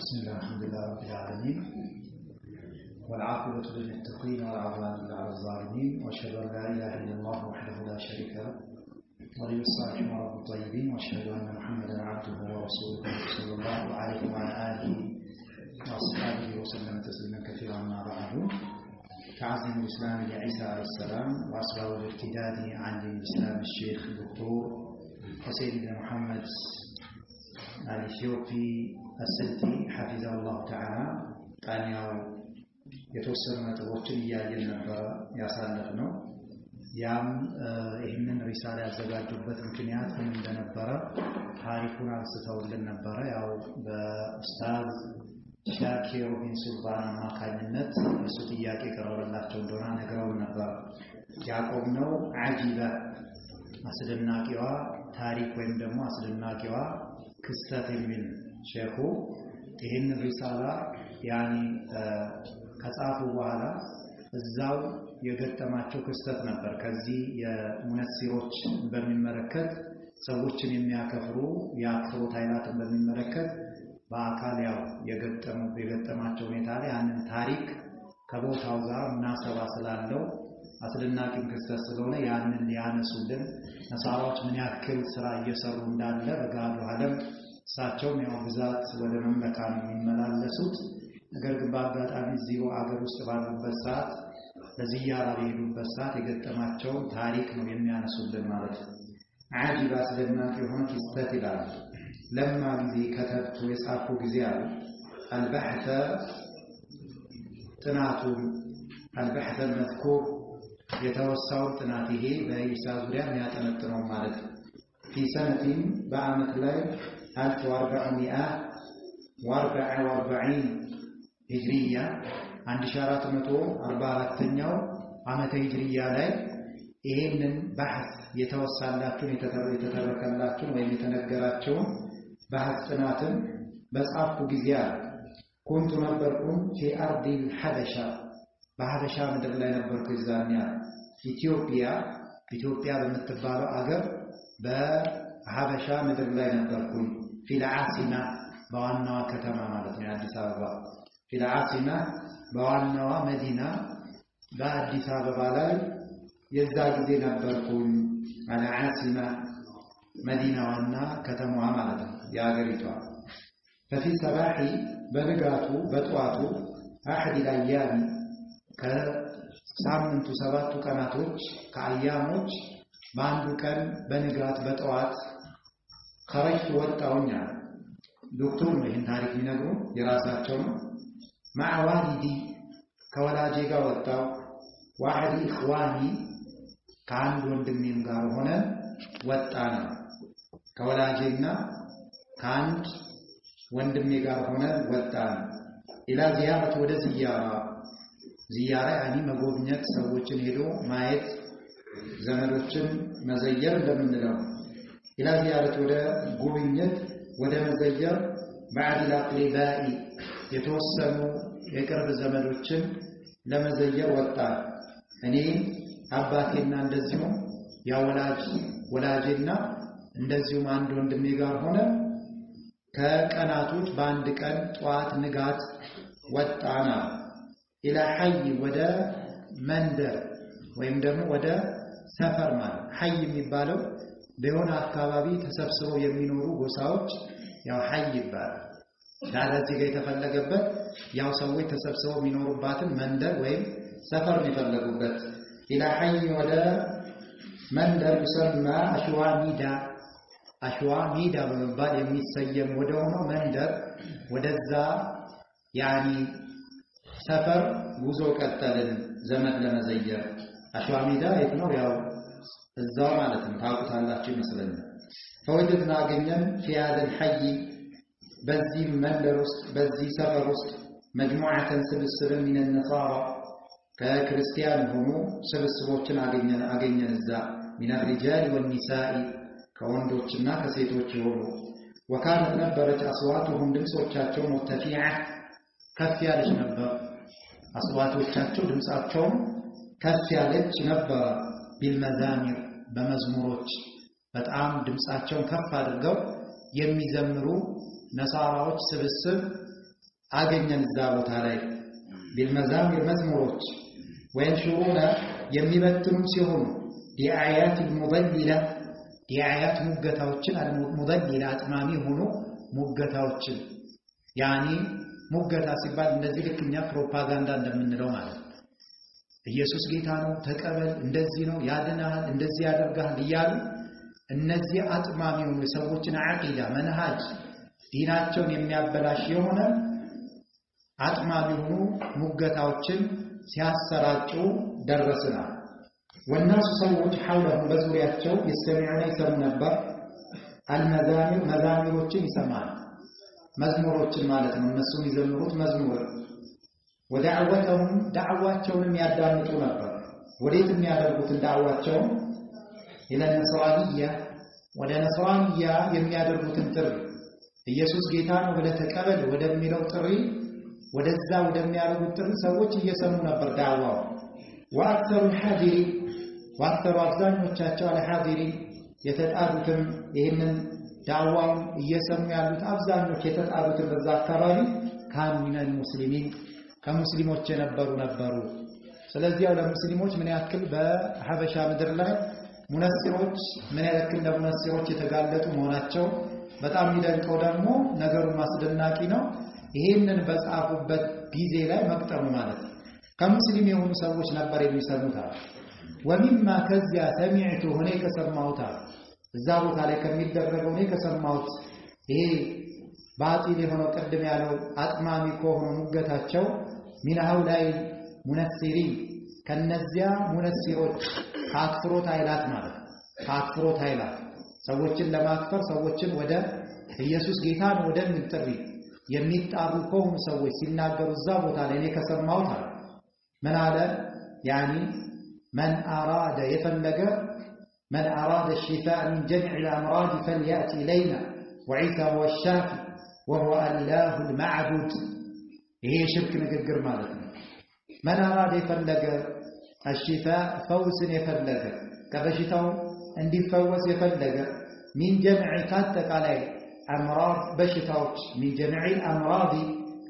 بسم الله الحمد لله رب العالمين والعاقبة للمتقين والعدوان إلا على الظالمين وأشهد أن لا إله إلا الله وحده لا شريك له ولي الصالحين ورب الطيبين وأشهد أن محمدا عبده ورسوله صلى الله عليه وعلى آله وأصحابه وسلم تسليما كثيرا ما بعد. تعظيم الإسلام لعيسى عليه السلام وأسباب الارتداد عن الإسلام الشيخ الدكتور حسين بن محمد الإثيوبي السلطي حفظه الله تعالى كان የተወሰኑ ነጥቦችን እያየን ነበር ያሳለፍነው። ያም ይህንን ሪሳላ ያዘጋጁበት ምክንያት ምን እንደነበረ ታሪኩን አንስተውልን ነበር። ያው በኡስታዝ ሻኪር ቢን ሱልጣን አማካኝነት እሱ ጥያቄ ቀረበላቸው እንደሆነ ነግረውን ነበር። ያቆምነው አጂባ አስደናቂዋ ታሪክ ወይም ደግሞ አስደናቂዋ ክስተት የሚል ሼኹ ይህን ሪሳላ ያኒ ከጻፉ በኋላ እዛው የገጠማቸው ክስተት ነበር። ከዚህ የሙነሲሮች በሚመለከት ሰዎችን የሚያከፍሩ የአክፍሮት ኃይላትን በሚመለከት በአካል ያው የገጠማቸው ሁኔታ ላይ ያንን ታሪክ ከቦታው ጋር ምናሰባ ስላለው አስደናቂም ክስተት ስለሆነ ያንን ሊያነሱልን ነሳራዎች ምን ያክል ስራ እየሰሩ እንዳለ በጋዱ ዓለም እሳቸውም ያው ብዛት ወደ መመካ ነው የሚመላለሱት። ነገር ግን በአጋጣሚ እዚሁ አገር ውስጥ ባሉበት ሰዓት ለዚያራ በሄዱበት ሰዓት የገጠማቸው ታሪክ ነው የሚያነሱልን ማለት ነው። አጂብ አስደናቂ የሆነ ክስተት ይላል። ለማ ጊዜ ከተብቱ የጻፉ ጊዜ አሉ አልበሕተ ጥናቱ አልበሕተ መዝኩር የተወሳው ጥናት ይሄ በኢሳ ዙሪያ የሚያጠነጥነው ማለት ነው። في سنة በአመት ላይ 1444 ሂጅሪያ 1444ኛው ዓመተ ሂጅሪያ ላይ ይሄንን በሐስ የተወሳላችሁ የተተረከላችሁ ወይም የተነገራችሁ በሐስ ጥናትን በጻፉ ጊዜ ኩንቱ ነበርኩም في أرض الحبشة በሐበሻ ምድር ላይ ነበርኩ ይዛኛ ኢትዮጵያ በምትባለው አገር በሐበሻ ምድር ላይ ነበርኩ في العاصمة በዋናዋ ከተማ ማለት ነው አዲስ አበባ في العاصمة በዋናዋ መዲና በአዲስ አበባ ላይ የዛ ጊዜ ነበርኩ على عاصمة መዲናዋና ከተማዋ ማለት ነው የአገሪቷ ففي صباح በንጋቱ በጧቱ أحد الأيام ከሳምንቱ 7 ቀናቶች ከአያሞች በአንዱ ቀን በንጋት በጠዋት خرجت ወጣውኛ ዶክተር ነው ይህን ታሪክ የሚነግሩ የራሳቸው ነው مع والدي ከወላጄ ጋር ወጣው واحد اخواني ከአንድ ወንድሜም ጋር ሆነ ወጣና ከወላጄና ከአንድ ወንድሜ ጋር ሆነ ወጣን إلى زيارة ወደ ዚያራ ያኒ መጎብኘት ሰዎችን ሄዶ ማየት ዘመዶችን መዘየር እንደምንለው إلى زيارة ወደ ጉብኝት ወደ መዘየር بعد الأقرباء የተወሰኑ የቅርብ ዘመዶችን ለመዘየር ወጣ እኔ አባቴና እንደዚሁ ወላጄና እንደዚሁም አንድ ወንድሜ ጋር ሆነ ከቀናቶች በአንድ ቀን ጧት ንጋት ወጣና إلى حي ወደ መንደር ወይም ደግሞ ወደ ሰፈር ማለት حي የሚባለው በሆነ አካባቢ ተሰብስበው የሚኖሩ ጎሳዎች ያው حي ይባላል። ዳለዚህ ጋር የተፈለገበት ያው ሰዎች ተሰብስበው የሚኖሩባትን መንደር ወይም ሰፈር የሚፈልጉበት إلى حي ወደ መንደር يسمى አሽዋሚዳ በመባል የሚሰየም ወደ ሆነው መንደር ወደዛ ያኒ ሰፈር ጉዞ ቀጠልን ዘመድ ለመዘየር አሽዋሚዳ የት ነው ያው እዛው ማለት ነው ታውቁታላችሁ ይመስለኛል ፈወጀድና አገኘን في هذا الحي በዚህ መንደር ውስጥ በዚህ ሰፈር ውስጥ مجموعة ስብስብ من النصارى ከክርስቲያን ሆኖ ስብስቦችን አገኘን እዛ من الرجال والنساء ከወንዶችና ከሴቶች ሆኖ وكانت ነበረች አስዋቱሁም ድምጾቻቸው مرتفعة ከፍ ያለች ነበር አስዋቶቻቸው ድምጻቸው ከፍ ያለች ነበር بالمزامير በመዝሙሮች በጣም ድምጻቸውን ከፍ አድርገው የሚዘምሩ ነሳራዎች ስብስብ አገኘን እዛ ቦታ ላይ بالمزامير መዝሙሮች ወንሹሩና የሚበትኑም ሲሆኑ ዲአያት المضللة ዲአያት ሙገታዎችን المضللة አጥማሚ ሆኖ ሙገታዎችን ያኒ ሙገታ ሲባል እንደዚህ ልክኛ ፕሮፓጋንዳ እንደምንለው ማለት ነው ኢየሱስ ጌታ ነው ተቀበል እንደዚህ ነው ያድናል እንደዚህ ያደርጋል ይያሉ እነዚህ አጥማሚ ሆኑ ሰዎችን አቂዳ መንሃጅ ዲናቸውን የሚያበላሽ የሆነ አጥማሚ ሆኑ ሙገታዎችን ሲያሰራጩ ደረስና والناس ሰዎች حولهم በዙሪያቸው ይሰሚዑና ይሰሙ ነበር المزامير መዛሚሮችን ይሰማል መዝሙሮችን ማለት ነው እነሱ የሚዘምሩት መዝሙር ወዳዕወተሁም ዳዕዋቸውንም ያዳምጡ ነበር ወዴት የሚያደርጉት ዳዕዋቸውን إلى النصرانية ወደ ነስራንያ የሚያደርጉትን ጥሪ ኢየሱስ ጌታ ነው ብለህ ተቀበል ወደሚለው ጥሪ ወደዛ ወደሚያደርጉት ጥሪ ሰዎች እየሰሙ ነበር ዳዕዋው وأكثر الحاضرين وأكثر አብዛኞቻቸው الحاضرين የተጣሩትም ይሄንን ዳዕዋውን እየሰሙ ያሉት አብዛኞቹ የተጣሩት በዛ አካባቢ ካሚነል ሙስሊሚን ከሙስሊሞች የነበሩ ስለዚህ ያው ለሙስሊሞች ምን ያክል በሐበሻ ምድር ላይ ሙነሲሮች ምን ያክል ለሙነሲሮች የተጋለጡ መሆናቸው በጣም ይደንቀው ደግሞ ነገሩ ማስደናቂ ነው ይሄንን በጻፉበት ጊዜ ላይ መቅጠሙ ማለት ነው ከሙስሊም የሆኑ ሰዎች ነበር የሚሰሙት ومما كذا سمعت هناك كسمعت እዛ ቦታ ላይ ከሚደረገው ነው ከሰማሁት ይሄ ባጢል የሆነው ቀደም ያለው አጥማሚ ከሆነ ሙገታቸው من هؤلاء منسرين ከነዚያ ሙነሲሮች ካፍሮት ኃይላት ማለት ካፍሮት ኃይላት ሰዎችን ለማክፈር ሰዎችን ወደ ኢየሱስ ጌታን ወደሚል ጥሪ የሚጣሩ ከሆኑ ሰዎች ሲናገሩ እዛ ቦታ ላይ እኔ ከሰማሁት ምን አለ يعني من أراد يفلق من أراد الشفاء من جميع الأمراض فليأتي إلينا وعيسى هو الشافي وهو الله المعبود هي شرك نقدر مالتنا من أراد يفلق الشفاء فوز يفلق كبشتاو عندي فوز يفلق من جميع كاتك علي أمراض بشتاوش من جميع الأمراض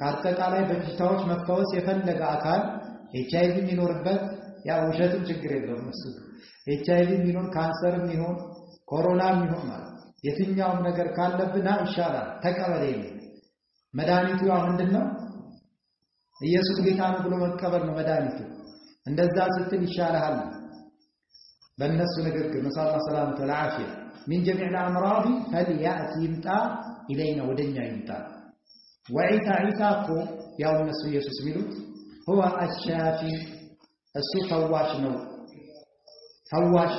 كاتك علي بشتاوش مفوز يفلق أكال HIV የሚኖርበት ያ ውሸትም ችግር የለውም እሱ HIV የሚኖር ካንሰርም ይሁን ኮሮናም ይሁን ማለት የትኛውም ነገር ካለብና ይሻላል ተቀበል መድኃኒቱ ምንድነው ኢየሱስ ጌታ ነው ብሎ መቀበል ነው መድኃኒቱ እንደዛ ስትል ይሻላል በእነሱ ንግግር መሳላ ሰላም ተላዓፊያ من جميع الأمراض فليأتي يمطى إلينا ودنيا يمطى وعيسى عيساكو يا الناس ኢየሱስ ሚሉት هو الشافي እሱ ፈዋሽ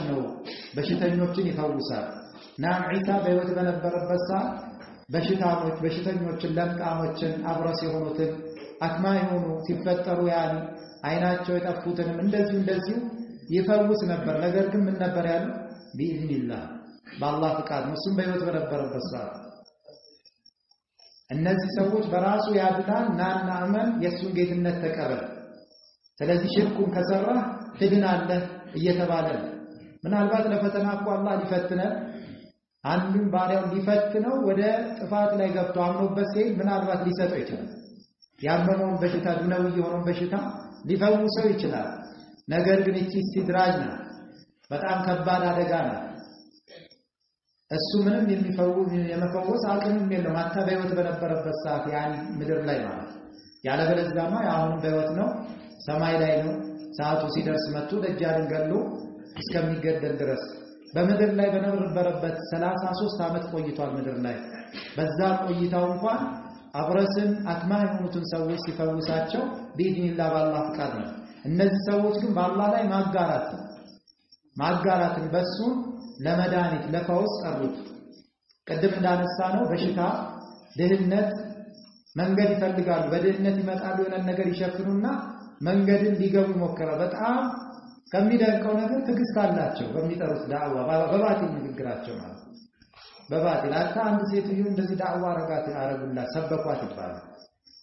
ነው በሽተኞችን ይፈውሳል ናም ዒሳ በህይወት በነበረበት ሰዓት በሽተኞችን ለምቃሞችን አብረስ የሆኑትን አክማ የሆኑ ሲፈጠሩ ያን አይናቸው የጠፉትንም እንደዚሁ ይፈውስ ነበር ነገር ግን ምን ነበር ያለው ቢኢዝኒላህ በአላህ ፍቃድ ነው እሱም በህይወት በነበረበት ሰዓት እነዚህ ሰዎች በራሱ ያድናል ናና አመን የሱን ጌትነት ተቀበል ስለዚህ ሽርኩን ከሰራ ትድናለህ እየተባለ ምናልባት ለፈተና እኮ አላህ ሊፈትነው አንዱን ባሪያው ሊፈትነው ወደ ጥፋት ላይ ገብቶ አምኖበት ሲል ምናልባት ሊሰጠው ይችላል ያመመውን በሽታ ዱነው የሆነውን በሽታ ሊፈውሰው ይችላል ነገር ግን እቺ ሲድራጅ ነው በጣም ከባድ አደጋ ነው እሱ ምንም የመፈወስ አቅምም የለውም አታ በህይወት በነበረበት ሰዓት ያን ምድር ላይ ማለት ያለበለዚያማ ያሁን በህይወት ነው ሰማይ ላይ ነው ሰዓቱ ሲደርስ መጥቶ ደጃልን ገሎ እስከሚገደል ድረስ በምድር ላይ በነበረበት 33 ዓመት ቆይቷል ምድር ላይ በዛ ቆይታው እንኳን አብረስን አክማ የሆኑትን ሰዎች ሲፈውሳቸው ቢኢዝኒላህ በአላህ ፍቃድ ነው እነዚህ ሰዎች ግን በአላህ ላይ ማጋራትን በሱ ለመድኃኒት ለፈውስ ቀሩት ቀደም እንዳነሳ ነው በሽታ ድህነት መንገድ ይፈልጋሉ በድህነት ይመጣሉ የሆነ ነገር ይሸፍኑና መንገድን ሊገቡ ይሞክራሉ በጣም ከሚደንቀው ነገር ትግስት አላቸው በሚጠሩት ዳዕዋ በባጢል ንግግራቸው ማለት በባጢል አታ አንድ ሴትዮ እንደዚህ ዳዕዋ አረጉላት ሰበኳት ይባላል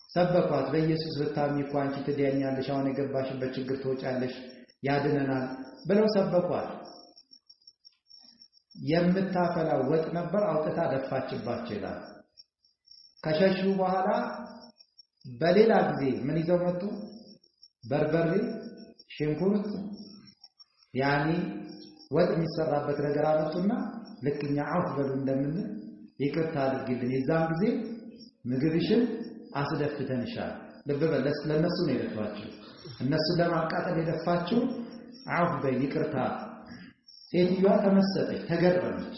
ሰበኳት በኢየሱስ ብታምኚ እኮ አንቺ ትድኛለሽ አሁን የገባሽበት ችግር ትወጫለሽ ያድነናል ብለው ሰበኳት የምታፈላው ወጥ ነበር አውጥታ ደፋችባቸው ይላል ከሸሹ በኋላ በሌላ ጊዜ ምን ይዘው መጡ? በርበሬ፣ ሽንኩርት ያኒ ወጥ የሚሰራበት ነገር አመጡና ለክኛ አፍ በሉ እንደምን ይቅርታ አድርግልን የዛን ጊዜ ምግብሽን አስደፍተንሻል። ለበለስ ለነሱ ነው የደፋቸው። እነሱ ለማቃጠል የደፋቸው አፍ በይቅርታ። ሴትዮዋ ተመሰጠች፣ ተገረመች።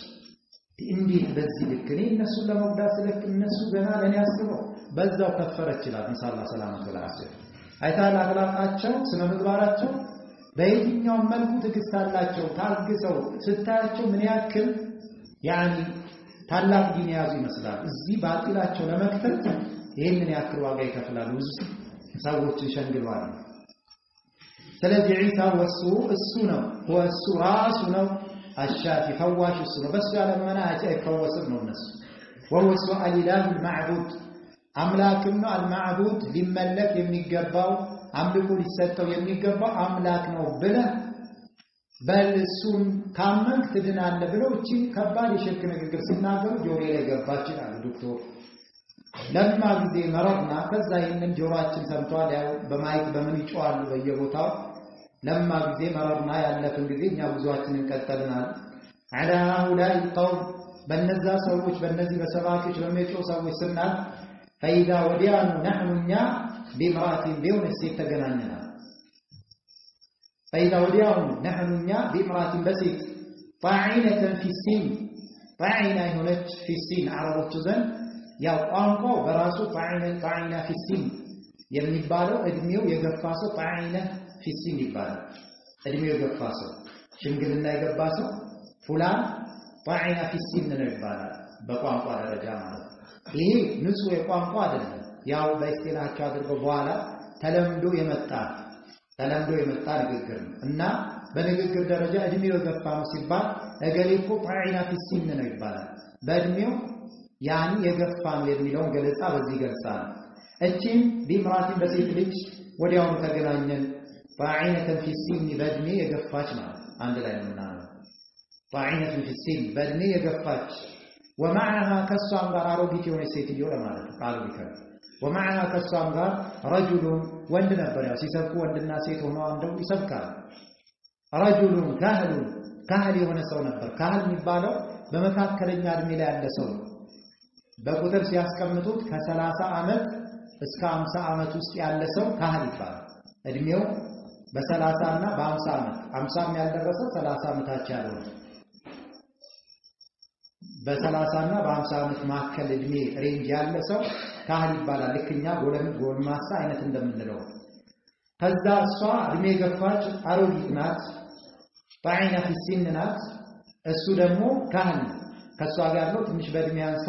እንዴት በዚህ ልክ እኔ እነሱ ለመጉዳት ስለክ እነሱ ገና ለኔ አስበው በዛው ከፈረች ይላል ኢንሻአላህ ሰላማቱ ለአስር አይታል አخلاቃቸው ስነ ምግባራቸው በየትኛው መልኩ ትግስታላቸው ታግሰው ስታያቸው ምን ያክል ያኒ ታላቅ ዲን ያዙ ይመስላል። እዚህ ባጢላቸው ለመክተት ይሄንን ያክል ዋጋ ይከፍላሉ። ብዙ ሰዎችን ሸንግለዋል። ስለዚህ ኢሳ ወሱ እሱ ነው ወሱ ራሱ ነው አሻፊ ፈዋሽ እሱ ነው። በሱ ያለመና አይፈወስም ነው እነሱ ወወሱ አልኢላሁ አልማዕቡድ አምላክም ነው። አልማዕቡድ ሊመለክ የሚገባው አምልኮ ሊሰጠው የሚገባው አምላክ ነው ብለህ በልሱን ካመንክ ትድናለህ ብለው እቺ ከባድ የሽርክ ንግግር ሲናገሩ ጆሮዬ ላይ ገባች ይላል ዶክተር። ለማ ጊዜ መረርና ከዛ ይሄንን ጆሮአችን ሰምቷል። ያው በማይክ በምን ይጮሃሉ በየቦታው። ለማ ጊዜ መረርና ያለፈን ጊዜ እኛ ጉዟችንን ቀጠልናል። አላ هؤلاء القوم በነዛ ሰዎች በነዚህ በሰባኪዎች በሚጮሁ ሰዎች ስናል فإذا وديعنا نحن بامرأة بيونس يتገናኘናል። فإذا وديعنا نحن بامرأة بسيط طاعنة في السن طاعنة هناك في السن عربت ዘንድ ያው ቋንቋው በራሱ طاعنة في السن የሚባለው እድሜው የገፋ ሰው طاعنة في السن ይባላል። እድሜው የገፋ ሰው ሽምግልና የገባ ሰው ፉላን طاعنة في السن ነው ይባላል በቋንቋ ደረጃ ማለት። ይሄ ንጹህ የቋንቋ አይደለም። ያው በእስቲላቸው አድርገው በኋላ ተለምዶ የመጣ ንግግር ነው እና በንግግር ደረጃ እድሜው የገፋ ነው ሲባል እገሌ እኮ طاعنة في السن ነው ይባላል። በእድሜው ያኒ የገፋ ነው የሚለውን ገለጻ በዚህ ገልጻል። እቺን ቢምራቲን በሴት ልጅ ወዲያው ተገናኘን። طاعنة في السن በእድሜ የገፋች ማለት አንድ ላይ ነው። طاعنة في السن በእድሜ የገፋች ومعها كسام ጋር አሮጊት የሆነች ሴትዮ ለማለት ቃሉ ቢከር ومعها كسام ጋር رجل ወንድ ነበር። ያው ሲሰብኩ ወንድና ሴት ሆነው አንደው ይሰብካል። رجل ካህል የሆነ ሰው ነበር። ካህል የሚባለው በመካከለኛ እድሜ ላይ ያለ ሰው ነው። በቁጥር ሲያስቀምጡት ከ30 ዓመት እስከ 50 ዓመት ውስጥ ያለ ሰው ካህል ይባላል። እድሜው በ30 እና በ50 ዓመት 50 ያልደረሰ 30 ዓመታች ያለው በ30 እና በ50 ዓመት መካከል እድሜ ሬንጅ ያለ ሰው ካህል ይባላል። ልክኛ ጎልማሳ አይነት እንደምንለው። ከዛ እሷ እድሜ ገፋች አሮጊት ናት። طاعنة في السن ናት። እሱ ደግሞ ካህል ከሷ ጋር ነው ትንሽ በእድሜ አንሳ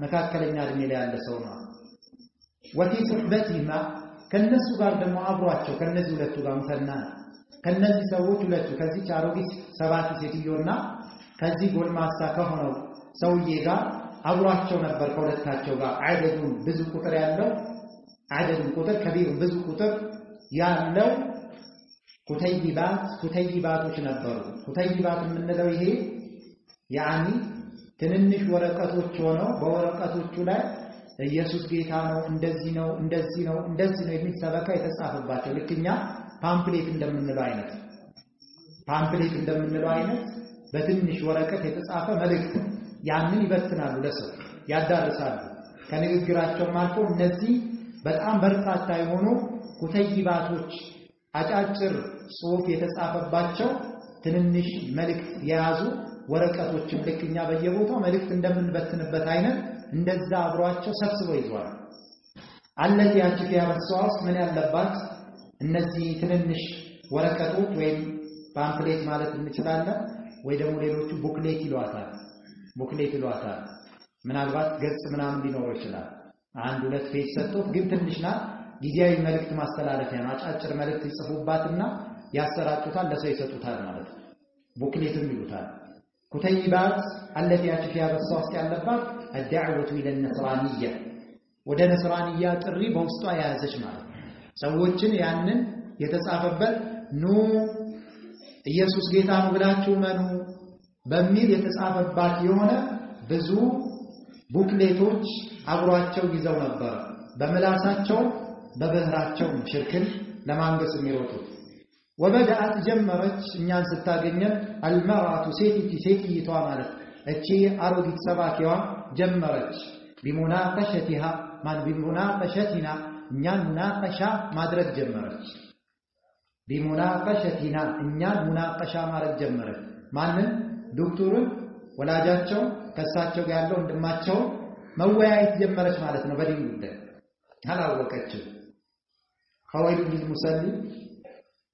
መካከለኛ እድሜ ላይ ያለ ሰው ነው። وفي صحبتهما ከነሱ ጋር ደግሞ አብሯቸው ከነዚህ ሁለቱ ጋር ሙተና ከነዚህ ሰዎች ሁለቱ ከዚህ አሮጊት ሰባኪ ሴትዮና ከዚህ ጎልማሳ ከሆነው ሰውዬ ጋር አብሯቸው ነበር። ከሁለታቸው ጋር አደዱን ብዙ ቁጥር ያለው አደዱን ቁጥር ከቢሩ ብዙ ቁጥር ያለው ኩተይባቶች ነበሩ። ኩተይባት የምንለው ይሄ ያኒ ትንንሽ ወረቀቶች ሆነው በወረቀቶቹ ላይ ኢየሱስ ጌታ ነው እንደዚህ ነው እንደዚህ ነው እንደዚህ ነው የሚል ሰበካ የተጻፈባቸው ልክኛ ፓምፕሌት እንደምንለው አይነት በትንሽ ወረቀት የተጻፈ መልእክት ያንን ይበትናሉ፣ ለሰው ያዳርሳሉ። ከንግግራቸው አልፎ እነዚህ በጣም በርካታ የሆኑ ኩተይባቶች አጫጭር ጽሑፍ የተጻፈባቸው ትንንሽ መልእክት የያዙ ወረቀቶችን ልክኛ በየቦታው መልእክት እንደምንበትንበት አይነት እንደዛ አብሯቸው ሰብስበው ይዟል። አለዚ ያቺ ያበሷስ ምን ያለባት እነዚህ ትንንሽ ወረቀቶች ወይም ፓምፕሌት ማለት እንችላለን ወይ ደግሞ ሌሎቹ ቡክሌት ይሏታል። ምናልባት ገጽ ምናምን ሊኖረው ይችላል። አንድ ሁለት ፔጅ ሰጥቶት ግን ትንሽ ናት። ጊዜያዊ መልእክት ማስተላለፊያ አጫጭር መልእክት ይጽፉባትና ያሰራጩታል፣ ለሰው ይሰጡታል ማለት ነው። ቡክሌትም ይሉታል። ኩተይባት አለቲ ያቺ ያበሷስ ያለባት الدعوة إلى النصرانية ወደ ነስራንያ ጥሪ በውስጧ ያዘች ማለት ነው። ሰዎችን ያንን የተጻፈበት ኑ ኢየሱስ ጌታ ነው ብላችሁ መኑ በሚል የተጻፈባት የሆነ ብዙ ቡክሌቶች አብሯቸው ይዘው ነበር። በመላሳቸው በበህራቸው ሽርክን ለማንገስ የሚሮጡት ወበዳት ጀመረች እኛን ስታገኘን አልመራቱ ሴቲቷ ማለት እቺ አሮጊት ሰባኪዋ ጀመረች ቢሙናቀሸቲሃ ማን ቢሙናቀሸቲና እኛን ሙናቀሻ ማድረግ ጀመረች ቢሙናቀሸቲና እኛን ሙናቀሻ ማድረግ ጀመረች ማንን ዶክተሩን ወላጃቸው ከሳቸው ጋር ያለው ወንድማቸው መወያየት ጀመረች ማለት ነው በዲን ጉዳይ አላወቀችም ኸወይል ሊልሙሰሊ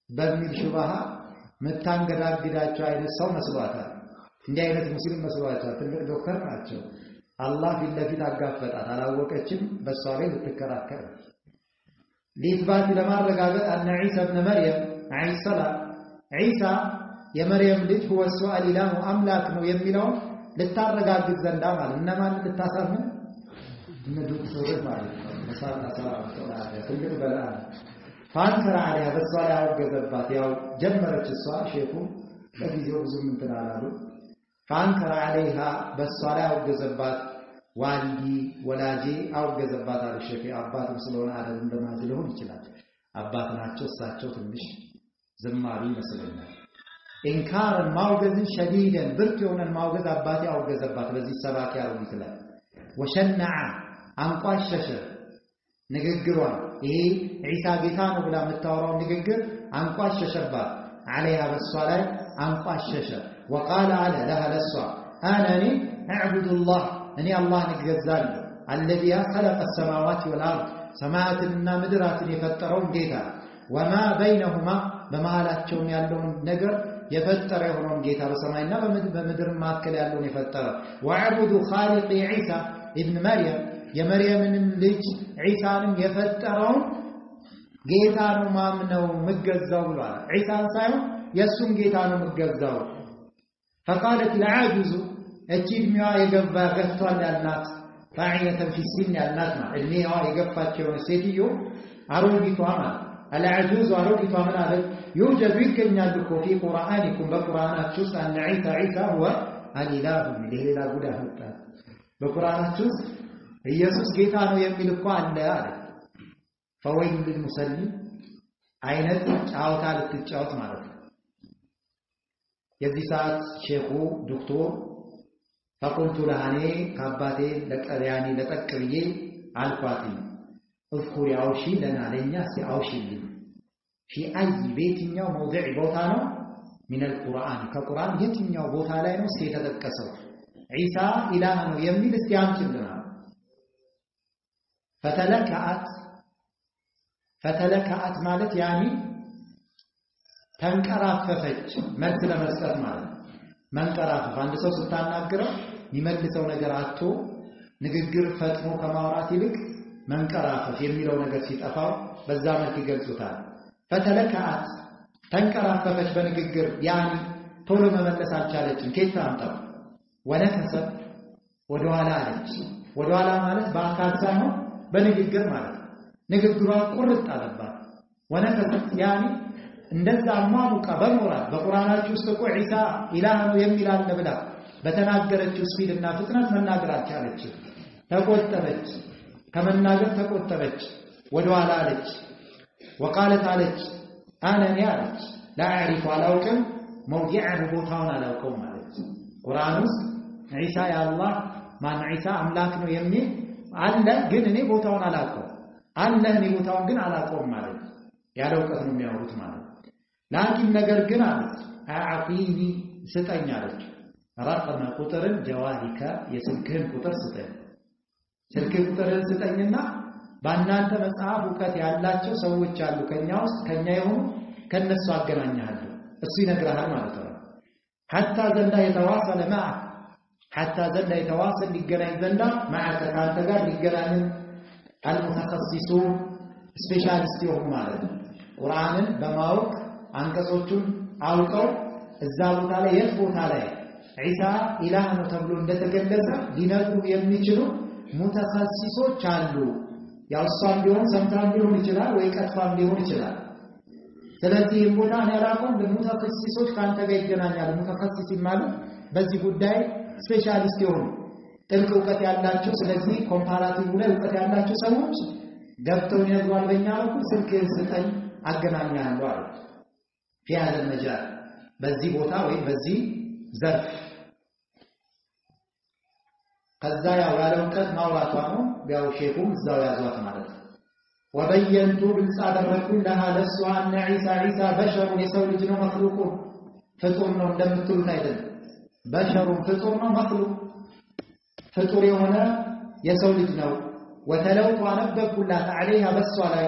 በሚል ሹባሃ መታንገዳግዳቸው አይነት ሰው መስሏታል እንዲህ አይነት ሙስሊም መስሏታል ትልቅ ዶክተር ናቸው አላህ ቢለፊት አጋፈጣት አላወቀችም በሷ ላይ ልትከራከር ሊትባት ለማረጋገጥ አን ዒሳ ኢብኑ መርየም ዒሳ የመርየም ልጅ هو السؤال ኢላሁ አምላክ ነው የሚለው ልታረጋግጥ ዘንዳ ማለት እነማን ልታሳምን ዶክተሮች ማለት ነው ትልቅ በላ فانكر عليها በሷ ላይ አወገዘባት ያው ጀመረች እሷ ሼኹ ለጊዜው ብዙም እንትን አላሉ فانكر عليها በሷ ላይ አወገዘባት ዋልዲ ወላጂ አወገዘባት አለ ሼኹ አባትም ስለሆነ አይደል እንደማዝ ሊሆን ይችላል አባት ናቸው እሳቸው ትንሽ ዝማሪ ይመስለኛል ኢንካር ማውገዝ ሸዲደን ብርቱ የሆነ ማውገዝ አባቴ አወገዘባት በዚህ ሰባኪ አሮጊት ላይ ወሸነዓ አንቋሸሸ ንግግሯን ይሄ ዒሳ ጌታ ነው ብላ የምታወራው ንግግር አንቋሸሸባት عليها በሷ ላይ አንቋሸሸ وقال على لها لسوا انني اعبد الله እኔ አላህን እገዛለሁ الذي خلق السماوات والارض ሰማያትንና ምድራትን የፈጠረው ጌታ وما بينهما በመሃላቸው ያለውን ነገር የፈጠረ የሆነው ጌታ በሰማይና በምድር መካከል ያለውን የፈጠረ وعبد خالق عيسى ابن مريم የመርየምን ልጅ ዒሳንም የፈጠረው ጌታ ነው ማምነው መገዛው ብሏል ዒሳን ሳይሆን የሱን ጌታ ነው መገዛው فقالت العاجز እጅድሚዋ የገባ ገፍቷል ያልናት ፋዒየተ في السن ያልናት ማለት እድሜዋ የገፋቸው ሴትዮ አሮጊቷ ማለት العجوز አሮጊቷ ምን አለች يوجد ይገኛል እኮ في قرآنكم በቁርአናችሁ ውስጥ أن عيسى هو الإله ሌላ ጉዳይ መጣ በቁርአናችሁ ኢየሱስ ጌታ ነው የሚል እኮ አለ አለ فويل للمسلم አይነት ጫውታ ልትጫወት ማለት ነው የዚህ ሰዓት ሼኹ ዶክተር فقلت لها ከአባቴ ለቀሪያኒ ለጠቅብዬ አልኳት እذكر አውሺ ለና ለኛ ሲአውሺልኝ في اي ቤትኛው موضع ቦታ ነው من القرآن ከቁርአን የትኛው ቦታ ላይ ነው የተጠቀሰው ዒሳ ኢላህ ነው የሚል እስቲ አምጪልና فتلكأت ማለት ያኒ ተንቀራፈፈች መልስ ለመስጠት ማለት መንቀራፈፍ አንድ ሰው ስታናገረው የሚመልሰው ነገር አጥቶ ንግግር ፈጥኖ ከማውራት ይልቅ መንቀራፈፍ የሚለው ነገር ሲጠፋው በዛ መልክ ይገልጹታል فتلكأت ተንቀራፈፈች በንግግር ያኒ ቶሎ መመለስ አልቻለችም ከየት አምጣው ወለከሰብ ወደኋላ አለች ወደኋላ ማለት በአካል ሳይሆን በንግግር ማለት ንግግሯ ቁርጥ አለባት ወነከሰት ያኒ እንደዛ ማሙቃ በሞራል በቁርአናችሁ ውስጥ እኮ ዒሳ ኢላህ ነው የሚል አለ ብላ በተናገረችው ስፒድና ፍጥነት መናገር አልቻለችም ተቆጠበች ከመናገር ተቆጠበች ወደኋላ አለች وقالت አለች አነኒ አለች لا اعرف አላውቅም موضعه ቦታውን አላውቀውም ማለት ቁርአን ውስጥ ዒሳ ያአላህ ማን ዒሳ አምላክ ነው የሚል አለ ግን እኔ ቦታውን አላውቀውም አለ እኔ ቦታውን ግን አላውቀውም ማለት ያለው ቀጥ ነው የሚያወሩት ማለት ላኪን ነገር ግን አለች አዕጢኒ ስጠኝ አለች ረቀመ ቁጥርን ጀዋሪካ የስልክህን ቁጥር ስጠኝ ስልክ ቁጥርን ስጠኝና በእናንተ መጽሐፍ ዕውቀት ያላቸው ሰዎች አሉ ከኛ ውስጥ ከኛ የሆኑ ከነሱ አገናኛለሁ እሱ ይነግራል ማለት ነው حتى ዘንዳ የተዋሰለ معك حتى ዘንዳ የተዋሰለ ሊገናኝ ዘንዳ معك ካንተ ጋር ሊገናኝ المتخصصون ስፔሻሊስት የሆኑ ማለት ነው ቁርአንን በማወቅ አንቀጾቹን አውቀው እዛ ቦታ ላይ የት ቦታ ላይ ዒሳ ኢላህ ነው ተብሎ እንደተገለጸ ሊነግሩ የሚችሉ ሙተኸሲሶች አሉ ያው እሷም ቢሆን ሰምታም ሊሆን ይችላል ወይ ቀጥፋም ሊሆን ይችላል ስለዚህ ቦታ ያላቆም ሙተኸሲሶች ካንተ ጋር ይገናኛሉ ሙተኸሲስ ማለት በዚህ ጉዳይ ስፔሻሊስት የሆኑ ጥልቅ ዕውቀት ያላቸው ስለዚህ ኮምፓራቲቭ ላይ ዕውቀት ያላቸው ሰዎች ገብተው ይነግሯል በእኛ በኩል ስልክህን ስጠኝ አገናኛለሁ አለ في هذا المجال በዚህ ቦታ ወይ በዚህ ዘርፍ ከዛ ያለ እውቀት ማውራቷ ነው ያው ሼኹም እዛው ያዟት ማለት ነው ወበየንቱ ግልጽ አደረኩኝ ለها ለሷ أن عيسى بشر የሰው ልጅ ነው መخلوق ፍጡር ነው እንደምትሉት አይደለም بشر ፍጡር ነው መخلوق ፍጡር የሆነ የሰው ልጅ ነው وتلوت ونبكلات عليها بس على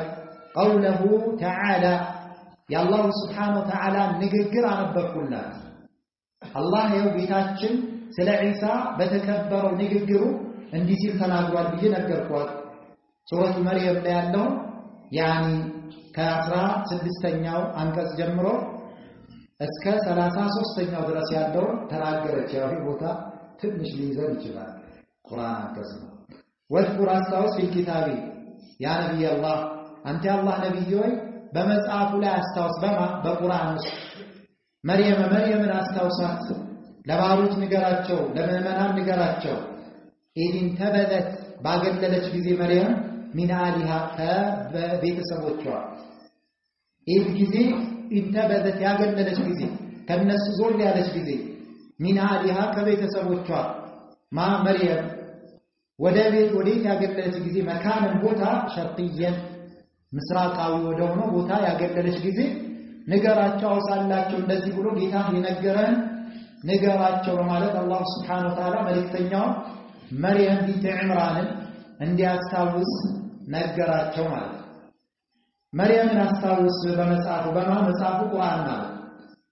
قوله تعالى يا الله سبحانه وتعالى ንግግር አነበብኩላት አላህ የው ጌታችን ስለ ዒሳ በተከበረው ንግግሩ እንዲህ ሲል ተናግሯል ብዬ ነገርኳት ሱረቱ መርየም ላይ ያለው ያኒ ከ16ኛው አንቀጽ ጀምሮ እስከ 33ኛው ድረስ ያለው ተናገረች ያው ቦታ ትንሽ ሊይዘን ይችላል ቁርአን አንቀጽ ነው واذكر استوس في الكتاب يا نبي الله انت الله نبي ሆይ በመጽሐፉ ላይ አስታውስ በቁርአን ውስጥ መርየምን አስታውሳት ለባሮች ንገራቸው ለምእመናን ንገራቸው ኢዲን ተበለት ባገለለች ጊዜ መርየም ሚን አሊሃ ከቤተሰቦቿ ኢድ ጊዜ ኢንተበለት ያገለለች ጊዜ ከነሱ ዞር ያለች ጊዜ ሚን አሊሃ ከቤተሰቦቿ መርየም ወዴት ያገለለች ጊዜ መካንን ቦታ ሸርቅየን ምስራቃዊ ወደሆነው ቦታ ያገለለች ጊዜ ንገራቸው አውሳላቸው እንደዚህ ብሎ ጌታ የነገረን ንገራቸው በማለት አላህ Subhanahu Wa Ta'ala መልእክተኛው መርየም ቢንት ዒምራንን እንዲያስታውስ ነገራቸው ማለት መርየምን አስታውስ በመጽሐፉ በመጽሐፉ ቁርአን ማለት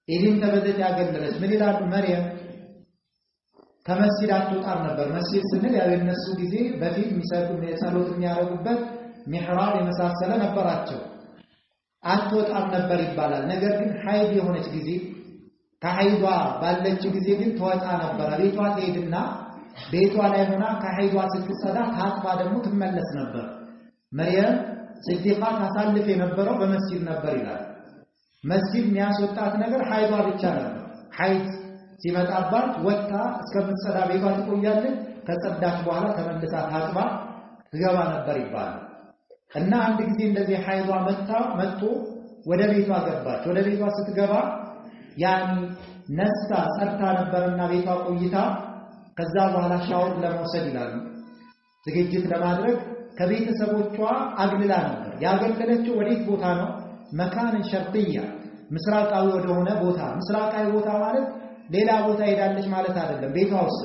ኢዲን ተበደት ያገለለች ምን ይላሉ መርየም ከመስጊድ አትወጣም ነበር መስጊድ ስንል ያው የነሱ ጊዜ በፊት የሚሰጡ የጸሎት የሚያረጉበት ሚህራብ የመሳሰለ ነበራቸው አትወጣም ነበር ይባላል ነገር ግን ሐይድ የሆነች ጊዜ ከሐይዷ ባለች ጊዜ ግን ተወጣ ነበር ቤቷ ትሄድና ቤቷ ላይ ሆና ከሐይዷ ስትጸዳ ታጥባ ደግሞ ትመለስ ነበር መርየም ስዲቃ ታሳልፍ የነበረው በመስጊድ ነበር ይላል መስጊድ የሚያስወጣት ነገር ሐይዷ ብቻ ነበር ሐይድ ሲመጣባት ወጣ እስከምትጸዳ ቤቷ ትቆያለች ከጸዳች በኋላ ተመልሳ ታጥባ ትገባ ነበር ይባላል እና አንድ ጊዜ እንደዚህ ሐይዷ መጥቶ ወደ ቤቷ ገባች ወደ ቤቷ ስትገባ ያኒ ነስታ ጸርታ ነበርና ቤቷ ቆይታ ከዛ በኋላ ሻወር ለመውሰድ ይላሉ ዝግጅት ለማድረግ ከቤተሰቦቿ አግልላ ነበር ያገለለችው ወዴት ቦታ ነው መካን ሸርቅያ ምስራቃዊ ወደሆነ ቦታ ምስራቃዊ ቦታ ማለት ሌላ ቦታ ሄዳለች ማለት አይደለም ቤቷ ውስጥ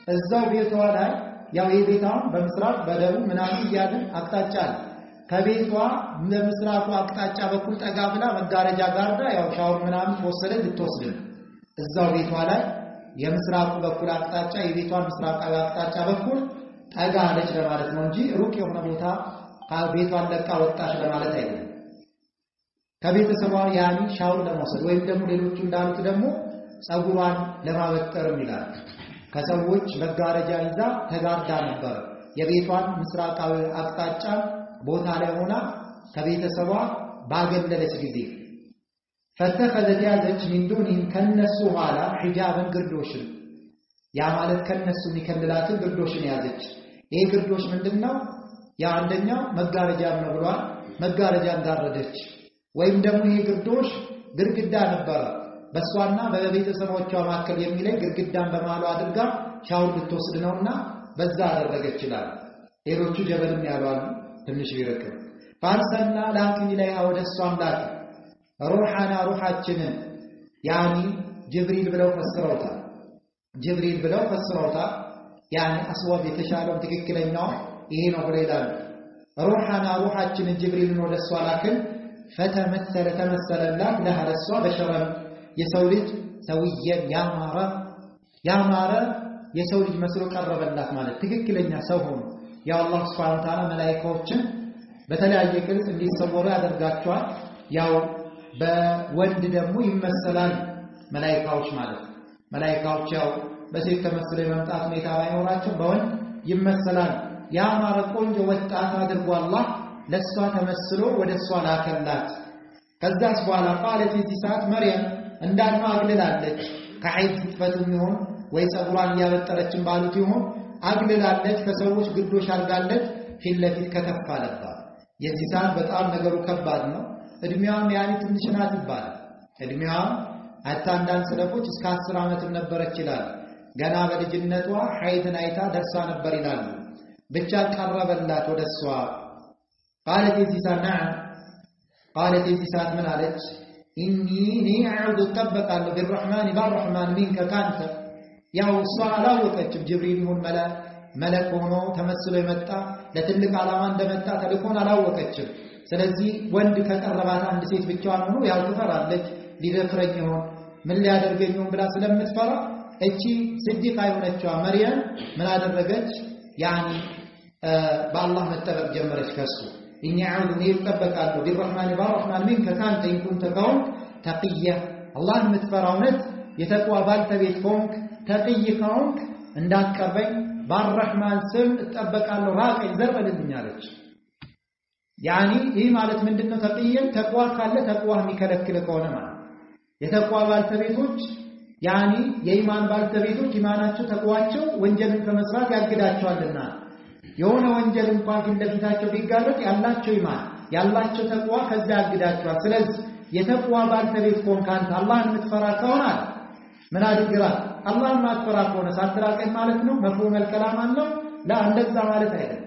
እዛው ቤቷ ላይ ያው የቤቷን በምስራቅ በደቡብ ምናምን ያለ አቅጣጫ አለ ከቤቷ ለምስራቁ አቅጣጫ በኩል ጠጋ ብላ መጋረጃ ጋርዳ ያው ሻወር ምናምን ወሰደ ልትወስድ እዛው ቤቷ ላይ የምስራቁ በኩል አቅጣጫ የቤቷን ምስራቃዊ አቅጣጫ በኩል ጠጋ አለች ለማለት ነው እንጂ ሩቅ የሆነ ቦታ ቤቷን ለቃ ወጣች ለማለት አይደለም ከቤተሰቧ ያኒ ሻወር ለመውሰድ ወይም ደግሞ ሌሎቹ እንዳሉት ደግሞ ጸጉሯን ለማበጠርም ይላል ከሰዎች መጋረጃ ይዛ ተጋርዳ ነበር የቤቷን ምስራቃዊ አቅጣጫ ቦታ ላይ ሆና ከቤተሰቧ ባገለለች ጊዜ ፈተኸዘት ያዘች من دونهم ከነሱ ኋላ ሒጃብን ግርዶሽን ያ ማለት ከነሱ የሚከልላትን ግርዶሽን ያዘች ይሄ ግርዶሽ ምንድነው ያ አንደኛው መጋረጃ ነው ብሏል መጋረጃን ጋረደች ወይም ደግሞ ይሄ ግርዶሽ ግርግዳ ነበር በሷና በቤተሰቦቿ መካከል የሚለይ ግርግዳን በማሉ አድርጋ ሻወር ልትወስድ ነውና በዛ አደረገች ይላል ሌሎቹ ጀበልም ያሏል ትንሽ ይረከብ ፋርሰና ላኪን ኢላይሃ ወደሷም ላኪ ሩሃና ሩሃችንን ያኒ ጅብሪል ብለው ፈስረውታል ያኒ አስዋብ የተሻለው ትክክለኛው ይሄ ነው ብለው ይላሉ ሩሃና ሩሃችንን ጅብሪልን ወደሷ ላክን ተመሰለላት ለሐለሷ በሸረም የሰው ልጅ ሰውየን ያማረ የሰው ልጅ መስሎ ቀረበላት ማለት ትክክለኛ ሰው ሆኖ ያ አላህ Subhanahu Wa Ta'ala መላእክቶችን በተለያየ ቅርጽ እንዲሰወሩ ያደርጋቸዋል ያው በወንድ ደግሞ ይመሰላል መላእክቶች ማለት መላእክቶች ያው በሴት ተመስለው የመምጣት ሁኔታ ባይኖራቸው በወንድ ይመሰላል ያማረ ቆንጆ ወጣት አድርጎ አላህ ለሷ ተመስሎ ወደሷ ላከላት ከዛስ በኋላ ቃለት እዚህ ሰዓት መርየም እንዳልማ አግልላለች ከሐይድ ስትፈቱም ይሆን ወይ ጸጉሯን ያበጠረችን ባሉት ይሆን አግልላለች ከሰዎች ግዶሽ አርጋለች ፊት ለፊት ከተፋለባት የዚህ ሰዓት በጣም ነገሩ ከባድ ነው። እድሜዋም ያኔ ትንሽ ናት ይባላል። እድሜዋ አንዳንድ ሰለፎች እስከ 10 ዓመትም ነበረች ይላል። ገና በልጅነቷ ሐይድን አይታ ደርሳ ነበር ይላሉ። ብቻ ቀረበላት ወደሷ። قالت يزيسا نعم قالت يزيسا من عليك إني أعوذ تبقى بالرحمن منك كانت يا وصى لا وقت جبريل هون ملك هونو تمثل يمتع لتلك على من دمتع تلكون لا وقت ስለዚህ ወንድ ከቀረባት አንድ ሴት ብቻዋን ሆኖ ያልተፈራለች ሊደፍረኝ ይሆን ምን ሊያደርገኝ ይሆን ብላ ስለምትፈራ እቺ ስዲቃ የሆነችዋ መርየም ምን አደረገች? ያኒ በአላህ መጠበቅ ጀመረች ከሱ إني أعوذ يتبقى بالرحمن منك كانت إن كنت كونك تقية الله متفرعونت يتقوى بالتبيت كونك تقية كونك عندك كربين بالرحمن سم تتبقى له راقع زربة للدنيا لك يعني إيه مالت من دنو تقية تقوى كالله تقوى مكالك لكونا معنا يتقوى بالتبيتوش يعني يإيمان بالتبيتوش إيماناتشو تقواتشو وانجل كمسرات يأكداتشو عندنا የሆነ ወንጀል እንኳን ፊትለፊታቸው ቢጋለጥ ያላቸው ኢማን ያላቸው ተቅዋ ከዛ ያግዳቸዋል። ስለዚህ የተቅዋ ባልተቤት ኮንካንት አላህን የምትፈራ ከሆነ ምን አድርጋል? አላህን ማትፈራ ከሆነ ሳትራቀኝ ማለት ነው። መፍሁም الكلام አለው ላ እንደዛ ማለት አይደለም።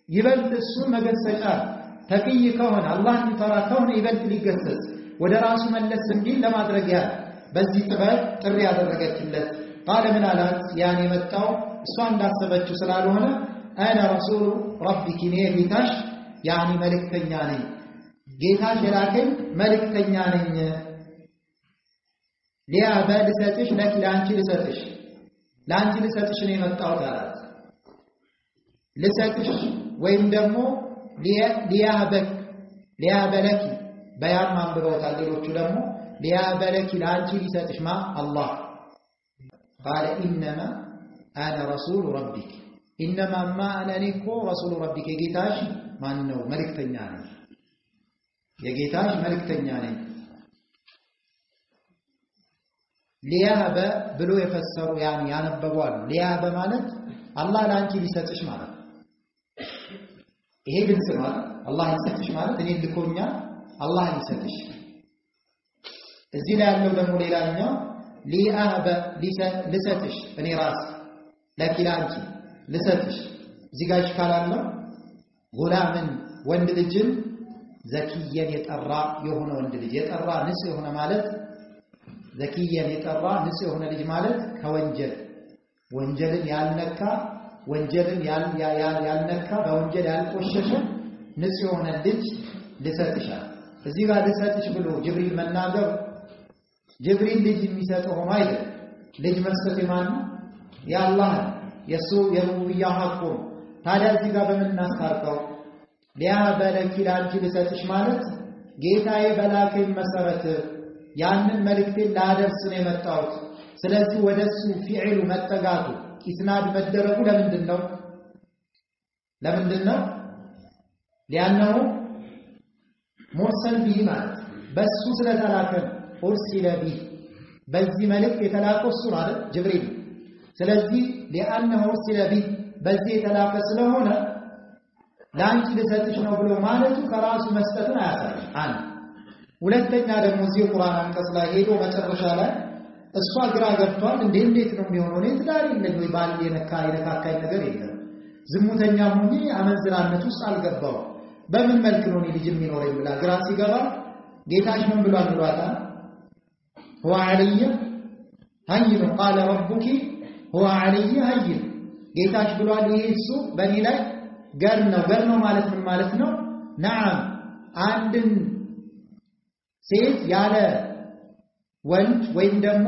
ይበልጥ እሱን መገሰጫ ተቅይ ከሆነ አላህን የሚፈራ ከሆነ ይበልጥ ሊገሰጽ ወደ ራሱ መለስ እንዲል ለማድረግ ያለ በዚህ ጥበብ ጥሪ ያደረገችለት ቃል ምን አላት? ያኔ መጣው እሷ እንዳሰበችው ስላልሆነ أنا رسول ربك نيتاش يعني ملك تنياني جيتاش لكن ملك تنياني ليه أبا لساتش لك لانشي لساتش نيمة التعطارات لساتش وين دمو ليه أبا لك بيان ما بروت عليه دمو ليه أبا لك لانشي لساتش مع الله قال إنما أنا رسول ربك إنما ما أنا نيكو رسول ربك يجيتاش ما نو ملك تنياني يجيتاش ملك تنياني ليهب بلو يفسروا يعني ينبغوا ليهب مالت الله لا أنت لساتش مالت إيه بنسر مالت الله لساتش مالت إني لكونيا الله لساتش الزنا أنه دمو ليلانيا ليهب لساتش إني راس لكن لا أنت لساتش زيغاش كالالله غلامن وند ልጅን ዘኪየን የጠራ የሆነ ወንድ ልጅ የጠራ ንጹህ የሆነ ማለት ዘኪየን የጠራ ንጹህ የሆነ ልጅ ማለት ወንጀልን ያልነካ ወንጀልን ያልነካ በወንጀል ያልቆሸሸ ንጹህ የሆነ ልጅ ልሰጥሻል። እዚህ ጋር ልሰጥሽ ብሎ ጅብሪል መናገር ጅብሪል ልጅ የሚሰጠው ሆኖ አይደል? ልጅ መስጠት የማን ነው? የአላህ የሱ የሩብያ ሐቁ ታዲያ እዚህ ጋር በምን እናስታርቀው? ሊያበለኪ ላንቺ ልሰጥሽ ማለት ጌታዬ በላከኝ መሰረት ያንን መልእክቴን ላደርስ ነው የመጣሁት። ስለዚህ ወደሱ ፊዕሉ መጠጋቱ ኢስናድ መደረጉ ለምንድነው? ሊያነው ሙርሰል ቢሂ ማለት በሱ ስለተላከ ኡርሲለ ቢሂ በዚህ መልእክት የተላከው እሱ ማለት ጅብሪል ስለዚህ لانه ارسل به በዚህ የተላከ ስለሆነ ላንቺ ልሰጥሽ ነው ብሎ ማለቱ ከራሱ መስጠቱን አያሳይም። አንድ ሁለተኛ ደግሞ እዚህ ቁርአን አንቀጽ ላይ ሄዶ መጨረሻ ላይ እሷ ግራ ገብቷል እንዴት ነው የሚሆነው? እኔ ትዳር የለኝ ወይ ባል የነካካኝ ነገር የለም ዝሙተኛ ሆኜ አመንዝራነት ውስጥ አልገባው በምን መልክ ነው እኔ ልጅ የሚኖረኝ ብላ ግራ ሲገባ ጌታሽ ምን ብሏታል? هو علي هين قال ربك هو علي هين ጌታሽ ብሏል ይሄ እሱ በእኔ ላይ ገር ነው ማለት ምን ማለት ነው? ነዓም አንድን ሴት ያለ ወንድ ወይም ደግሞ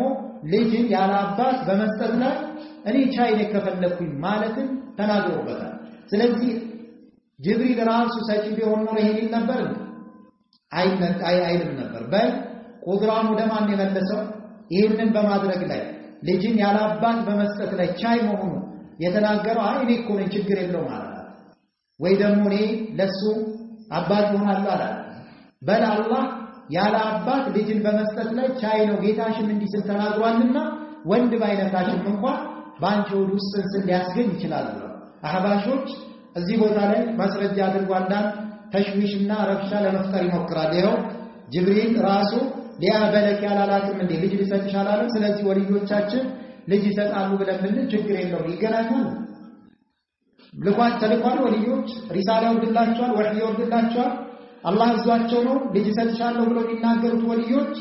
ልጅን ያለ አባት በመስጠት ላይ እኔ ቻይኔ ከፈለኩኝ ማለትን ተናግሮበታል። ስለዚህ ጅብሪል ራሱ ሰጪ ቢሆን ኖሮ ይሄን ነበር አይልም ነበር። በቁድራኑ ወደ ማን የመለሰው? ይሄንን በማድረግ ላይ ልጅን ያለ አባት በመስጠት ላይ ቻይ መሆኑ የተናገረው እኔ እኮ ነኝ ችግር የለውም ማለት ወይ ደግሞ እኔ ለሱ አባት ሆናለሁ አለ። በል አላህ ያለ አባት ልጅን በመስጠት ላይ ቻይ ነው ጌታሽም እንዲህ ሲል ተናግሯልና ወንድ ባይነካሽም እንኳን ባንቺ ውስጥ ጽንስን ሊያስገኝ ይችላል ብለው አህባሾች እዚህ ቦታ ላይ ማስረጃ አድርጎ አንዳንድ ተሽዊሽና ረብሻ ለመፍጠር ይሞክራል። ይኸው ጅብሪል ራሱ ሊያበለክ ያላላትም እንዴ ልጅ ሊሰጥሽ አላለም። ስለዚህ ወልዮቻችን ልጅ ይሰጣሉ ብለን ብንል ችግር የለውም፣ ይገናኛሉ። ልኳት ተልኳል። ወልዮች ሪሳላ ወርድላቸዋል፣ ወህይ ወርድላቸዋል። አላህ እዟቸው ነው ልጅ ይሰጥሻለሁ ብለው የሚናገሩት ወልዮች።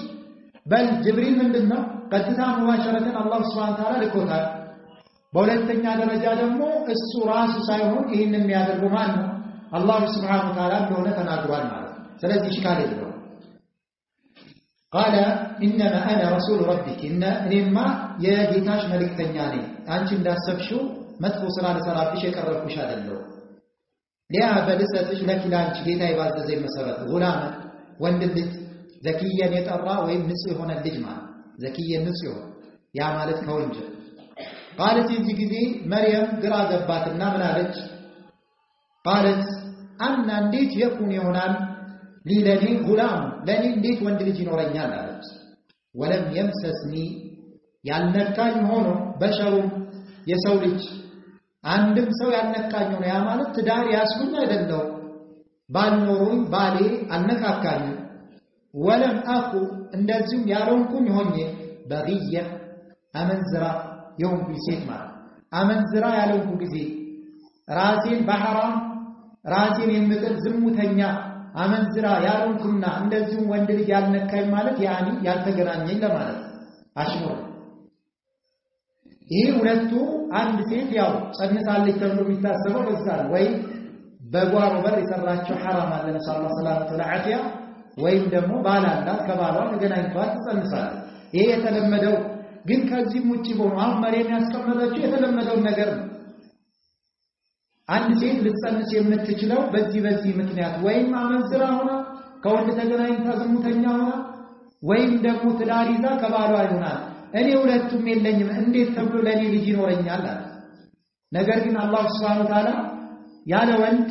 በል ጅብሪል ምንድነው ቀጥታ ሙባሸረተን አላህ ሱብሓነሁ ወተዓላ ልኮታል። በሁለተኛ ደረጃ ደግሞ እሱ ራሱ ሳይሆን ይህንን የሚያደርገው ማን ነው? አላህ ሱብሓነሁ ወተዓላ እንደሆነ ተናግሯል ማለት ነው። ስለዚህ ሽካል የለውም። ቃለ ኢነማ አነ ረሱሉ ረቢክ እኔማ የጌታሽ መልእክተኛ ነኝ፣ አንቺ እንዳሰብሽው መጥፎ ስራ ልሰራብሽ የቀረብኩሽ አይደለሁ። ሊያበልሰትሽ ለኪ ለአንቺ ጌታ ባዘዘኝ መሰረት ጉላም ወንድ ልጅ ዘኪየን የጠራ ወይም ንጹህ የሆነ ልጅ ማለት ዘኪየን ንጹህ የሆነ ያ ማለት ከወንጀል ቃለት የዚህ ጊዜ መርየም ግራ ገባትና ምን አለች? ቃለት አና እንዴት የኩን ይሆናል ሊለኔ ጉላም ለኔ እንዴት ወንድ ልጅ ይኖረኛል አለች። ወለም የምሰስኒ ያልነካኝ ሆኖ በሸሩም የሰው ልጅ አንድም ሰው ያልነካኝ ሆኖ ያ ማለት ትዳር ያስኩኝ አይደለው ባልኖሩኝ ባሌ አልነካካኝም። ወለም አኩ እንደዚሁም ያልሆንኩኝ ሆኜ በግየ አመንዝራ የሆንኩኝ ሴት ማለት አመንዝራ ያልሆንኩ ጊዜ ራሴን በሐራም ራሴን የምጥል ዝሙተኛ አመንዝራ ያልሆንኩና እንደዚሁም ወንድ ልጅ ያልነካኝ ማለት ያኒ ያልተገናኘኝ ለማለት አሽሙር። ይህ ሁለቱ አንድ ሴት ያው ጸንሳለች ተብሎ የሚታሰበው በዛ ነው። ወይ በጓሮ በር የሰራቸው ሐራም አለ ነሰላሁ ሰላመተ ወዐፊያ፣ ወይም ደግሞ ባላላት ከባሏ ተገናኝቷት ትጸንሳለች። ይሄ የተለመደው ግን ከዚህም ውጪ ሆኖ አሁን መርየም ያስቀመጠችው የተለመደው ነገር ነው። አንድ ሴት ልትጸንስ የምትችለው በዚህ ምክንያት ወይም አመንዝራ ሆና ከወንድ ተገናኝታ ዝሙተኛ ሆና ወይም ደግሞ ትዳር ይዛ ከባሏ ይሆናል። እኔ ሁለቱም የለኝም እንዴት ተብሎ ለኔ ልጅ ይኖረኛል አለ። ነገር ግን አላህ ሱብሓነሁ ወተዓላ ያለ ወንድ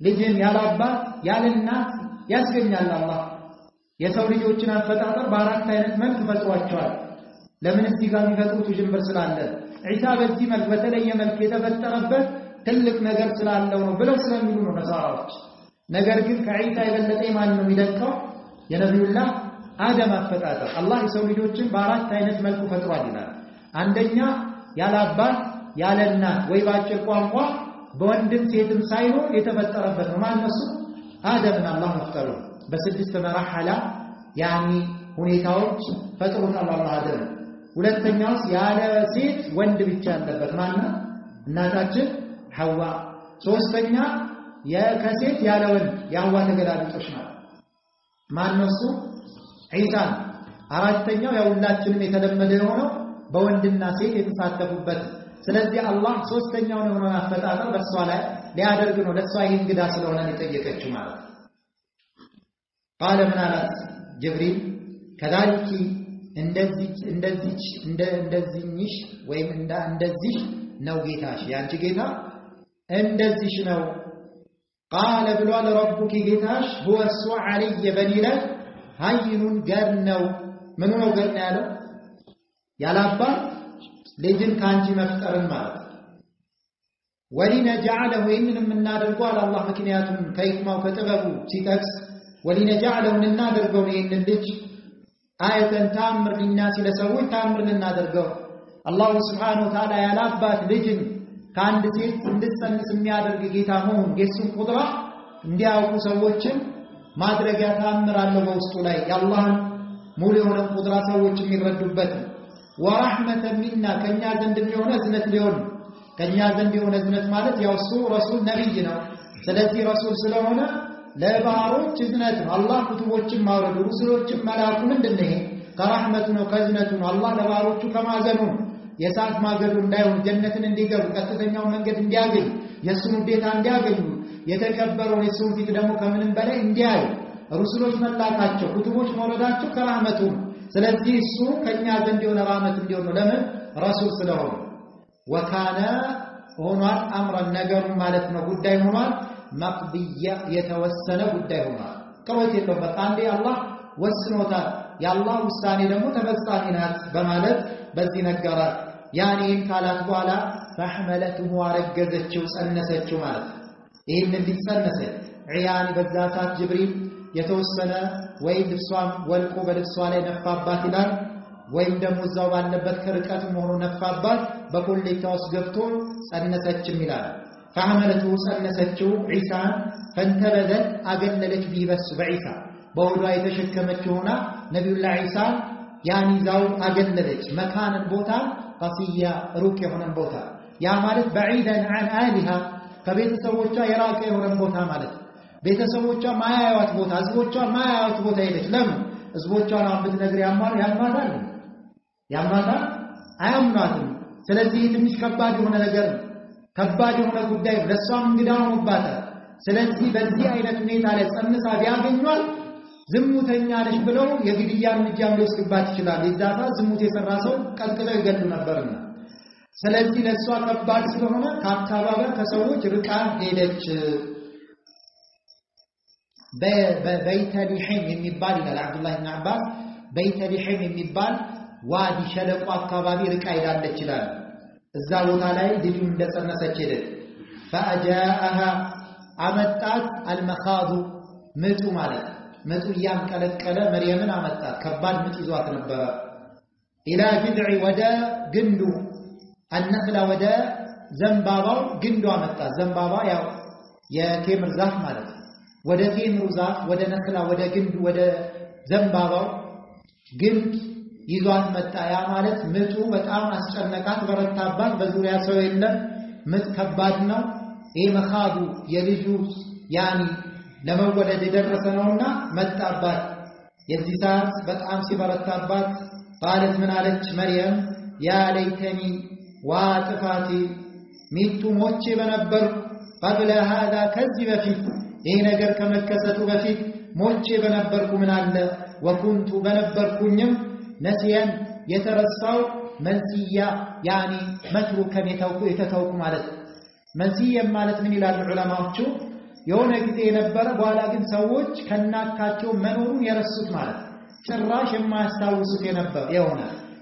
ልጅን ያለ አባት ያለ እናት ያስገኛል። አላህ የሰው ልጆችን አፈጣጠር በአራት አይነት መልክ ፈጥሯቸዋል። ለምን እዚህ ጋር የሚፈጥሩት ጅምር ስላለ ዒሳ በዚህ መልክ በተለየ መልክ የተፈጠረበት ትልቅ ነገር ስላለው ነው ብለው ስለሚሉ ነው ነሳራዎች። ነገር ግን ከዒሳ የበለጠ ማን ነው የሚደንቀው? የነብዩላህ አደም አፈጣጠር። አላህ የሰው ልጆችን በአራት አይነት መልኩ ፈጥሯል ይላል። አንደኛ ያለ አባት ያለ እናት ወይ ባጭር ቋንቋ በወንድም ሴትም ሳይሆን የተፈጠረበት ነው። ማን ነው? አደምን አላህ መፍጠሩ በስድስት መራሐላ ያኒ ሁኔታዎች ፈጥሮታል አላህ አደም። ሁለተኛው ያለ ሴት ወንድ ብቻ ያለበት ማን ነው? እናታችን ሐዋ። ሶስተኛ ከሴት ያለ ወንድ የሐዋ ተገላቢጦሽ ነው። ማን ነው? ዒሳ። አራተኛው ያው ሁላችንም የተለመደ የሆነው በወንድና ሴት የተሳተፉበት። ስለዚህ አላህ ሶስተኛውን የሆነውን አፈጣጠር በሷ ላይ ሊያደርግ ነው። ለሷ ይሄ እንግዳ ስለሆነ የጠየቀችው ማለት ነው። ቃለ ምን አላት ጅብሪል? ከዛልኪ እንደዚህሽ ወይም እንደዚህ ነው ጌታሽ፣ ያንቺ ጌታ እንደዚህ ነው። ቃለ ብሏል ረቡኪ ጌታሽ ሁወ እሱ ዐለየ በኒ ላይ ሀይኑን ገር ነው። ምኑ ነው ገር ነው ያለው? ያላባት ልጅን ካንቺ መፍጠርን ማለት ነው። ወሊነጀዐለሁ ይህንን የምናደርገው አላህ ምክንያቱም ከሂክማው ከጥበቡ ሲጠቅስ ወሊነጀዐለሁ እናደርገው ይህንን ልጅ አየተን ተአምር ሊናሲ ለሰዎች ተአምር ልናደርገው። አላሁ ስብሓነሁ ወተዓላ ያላባት ልጅን ከአንድ ሴት እንድትጸንስ የሚያደርግ ጌታ መሆን የሱን ቁድራ እንዲያውቁ ሰዎችን ማድረጊያ ተአምር አለው በውስጡ ላይ የአላህን ሙሉ የሆነ ቁድራ ሰዎች የሚረዱበት። ወራህመተን ሚና ከኛ ዘንድ የሆነ እዝነት ሊሆን ከኛ ዘንድ የሆነ እዝነት ማለት ያው እሱ ረሱል ነብይ ነው። ስለዚህ ረሱል ስለሆነ ለባሮች እዝነት ነው። አላህ ኩቱቦችን ማውረዱ ሩሱሎችን መላኩ ምንድነው? ከራህመቱ ነው ከእዝነቱ ነው። አላህ ለባሮቹ ከማዘኑ የሳት ማገዱ እንዳይሆን ጀነትን እንዲገቡ ቀጥተኛውን መንገድ እንዲያገኙ የሱን ውዴታ እንዲያገኙ የተከበረውን የሱን ፊት ደግሞ ከምንም በላይ እንዲያዩ ሩሱሎች መላካቸው ኩቱቦች መውረዳቸው ከራህመቱ ነው። ስለዚህ እሱ ከኛ ዘንድ የሆነ ራህመት እንዲሆን ነው። ለምን? ረሱል ስለሆነ። ወካነ ሆኗል አምረን ነገሩ ማለት ነው ጉዳይ ሆኗል መቅድያ የተወሰነ ጉዳይ ሆኗል። ቅሮት የለውም። በቃ አንዴ አላህ ወስኖታል። የአላህ ውሳኔ ደግሞ ተፈጻሚ ናት በማለት በዚህ ነገራት። ያኔን ካላት በኋላ ፈሕመለትሁ አረገዘችው ጸነሰችው ማለት ይህንን ሊጸነሰ ዒያን በዛሳት ጅብሪል የተወሰነ ወይ ልብሷን ወልቆ በልብሷ ላይ ነፋባት ይላል ወይም ደግሞ እዛው ባለበት ከርቀትም ሆኖ ነፋባት በኮሌታ ውስጥ ገብቶ ጸነሰችም ይላል فحملته ጸነሰችው ዒሳን فانتبذت አገለለች ቢበስ በዒሳ በወዷ የተሸከመችውና ነብዩላህ ዒሳ ያን ይዛው አገለለች መካንን ቦታ ቀሲያ ሩቅ የሆነን ቦታ ያ ማለት بعيدا عن اهلها ከቤተሰቦቿ የራቀ የሆነን ቦታ ማለት ቤተሰቦቿ ማያያዋት ቦታ ህዝቦቿ ማያያዋት ቦታ ሄደች ለምን ህዝቦቿን አብት ነገር ያማታል አያምናትም ስለዚህ ትንሽ ከባድ የሆነ ነገር ከባድ የሆነ ጉዳይ ለሷም እንግዳ ሆኖባታል ስለዚህ በዚህ አይነት ሁኔታ ላይ ጸንሳ ቢያገኟት ዝሙተኛ ነሽ ብለው የግድያ እርምጃም ሊወስድባት ይችላል ይዛታ ዝሙት የሰራ ሰው ቀጥቅጠው ይገሉ ነበርና ስለዚህ ለሷ ከባድ ስለሆነ ከአካባቢው ከሰዎች ርቃ ሄደች በይተሊሂም የሚባል ይላል አብዱላህ ኢብኑ አባስ በይተሊሂም የሚባል ዋዲ ሸለቆ አካባቢ ርቃ ሄዳለች ይላል እዛ ቦታ ላይ ልጁ እንደጸነሰች ሄደች فاجاءها አመጣት المخاض ምጡ ማለት ምጡ ያንቀለቀለ መርየምን አመጣት ከባድ ምጥ ይዟት ነበር الى جذع ወደ ግንዱ النخله ወደ ዘንባባው ግንዱ አመጣት ዘንባባ ያው የቴምር ዛፍ ማለት ወደ ቴምሩ ዛፍ ወደ ነክላ ወደ ግንዱ ወደ ዘንባባው ግንድ ይዟት መጣ ያ ማለት ምጡ በጣም አስጨነቃት በረታባት በዙሪያ ሰው የለም ምጥ ከባድ ነው ይሄ መኻዱ የልጁ ያኒ ለመወለድ የደረሰ ነውና መጣባት የዚህ ሰዓት በጣም ሲበረታባት قالت من عليك مريم يا ليتني واطفاتي ሚቱ ሞቼ በነበር قبل هذا كذب فيك ይሄ ነገር ከመከሰቱ በፊት ሞቼ በነበርኩ ምን አለ وكنت በነበርኩኝም ነሲያን የተረሳው መንሲያ ያኒ መትሩከን የተተውኩ ማለት መንሲያ ማለት ምን ይላሉ ዑለማዎቹ የሆነ ጊዜ የነበረ በኋላ ግን ሰዎች ከናካቸው መኖሩን የረሱት ማለት ጭራሽ የማያስታውሱት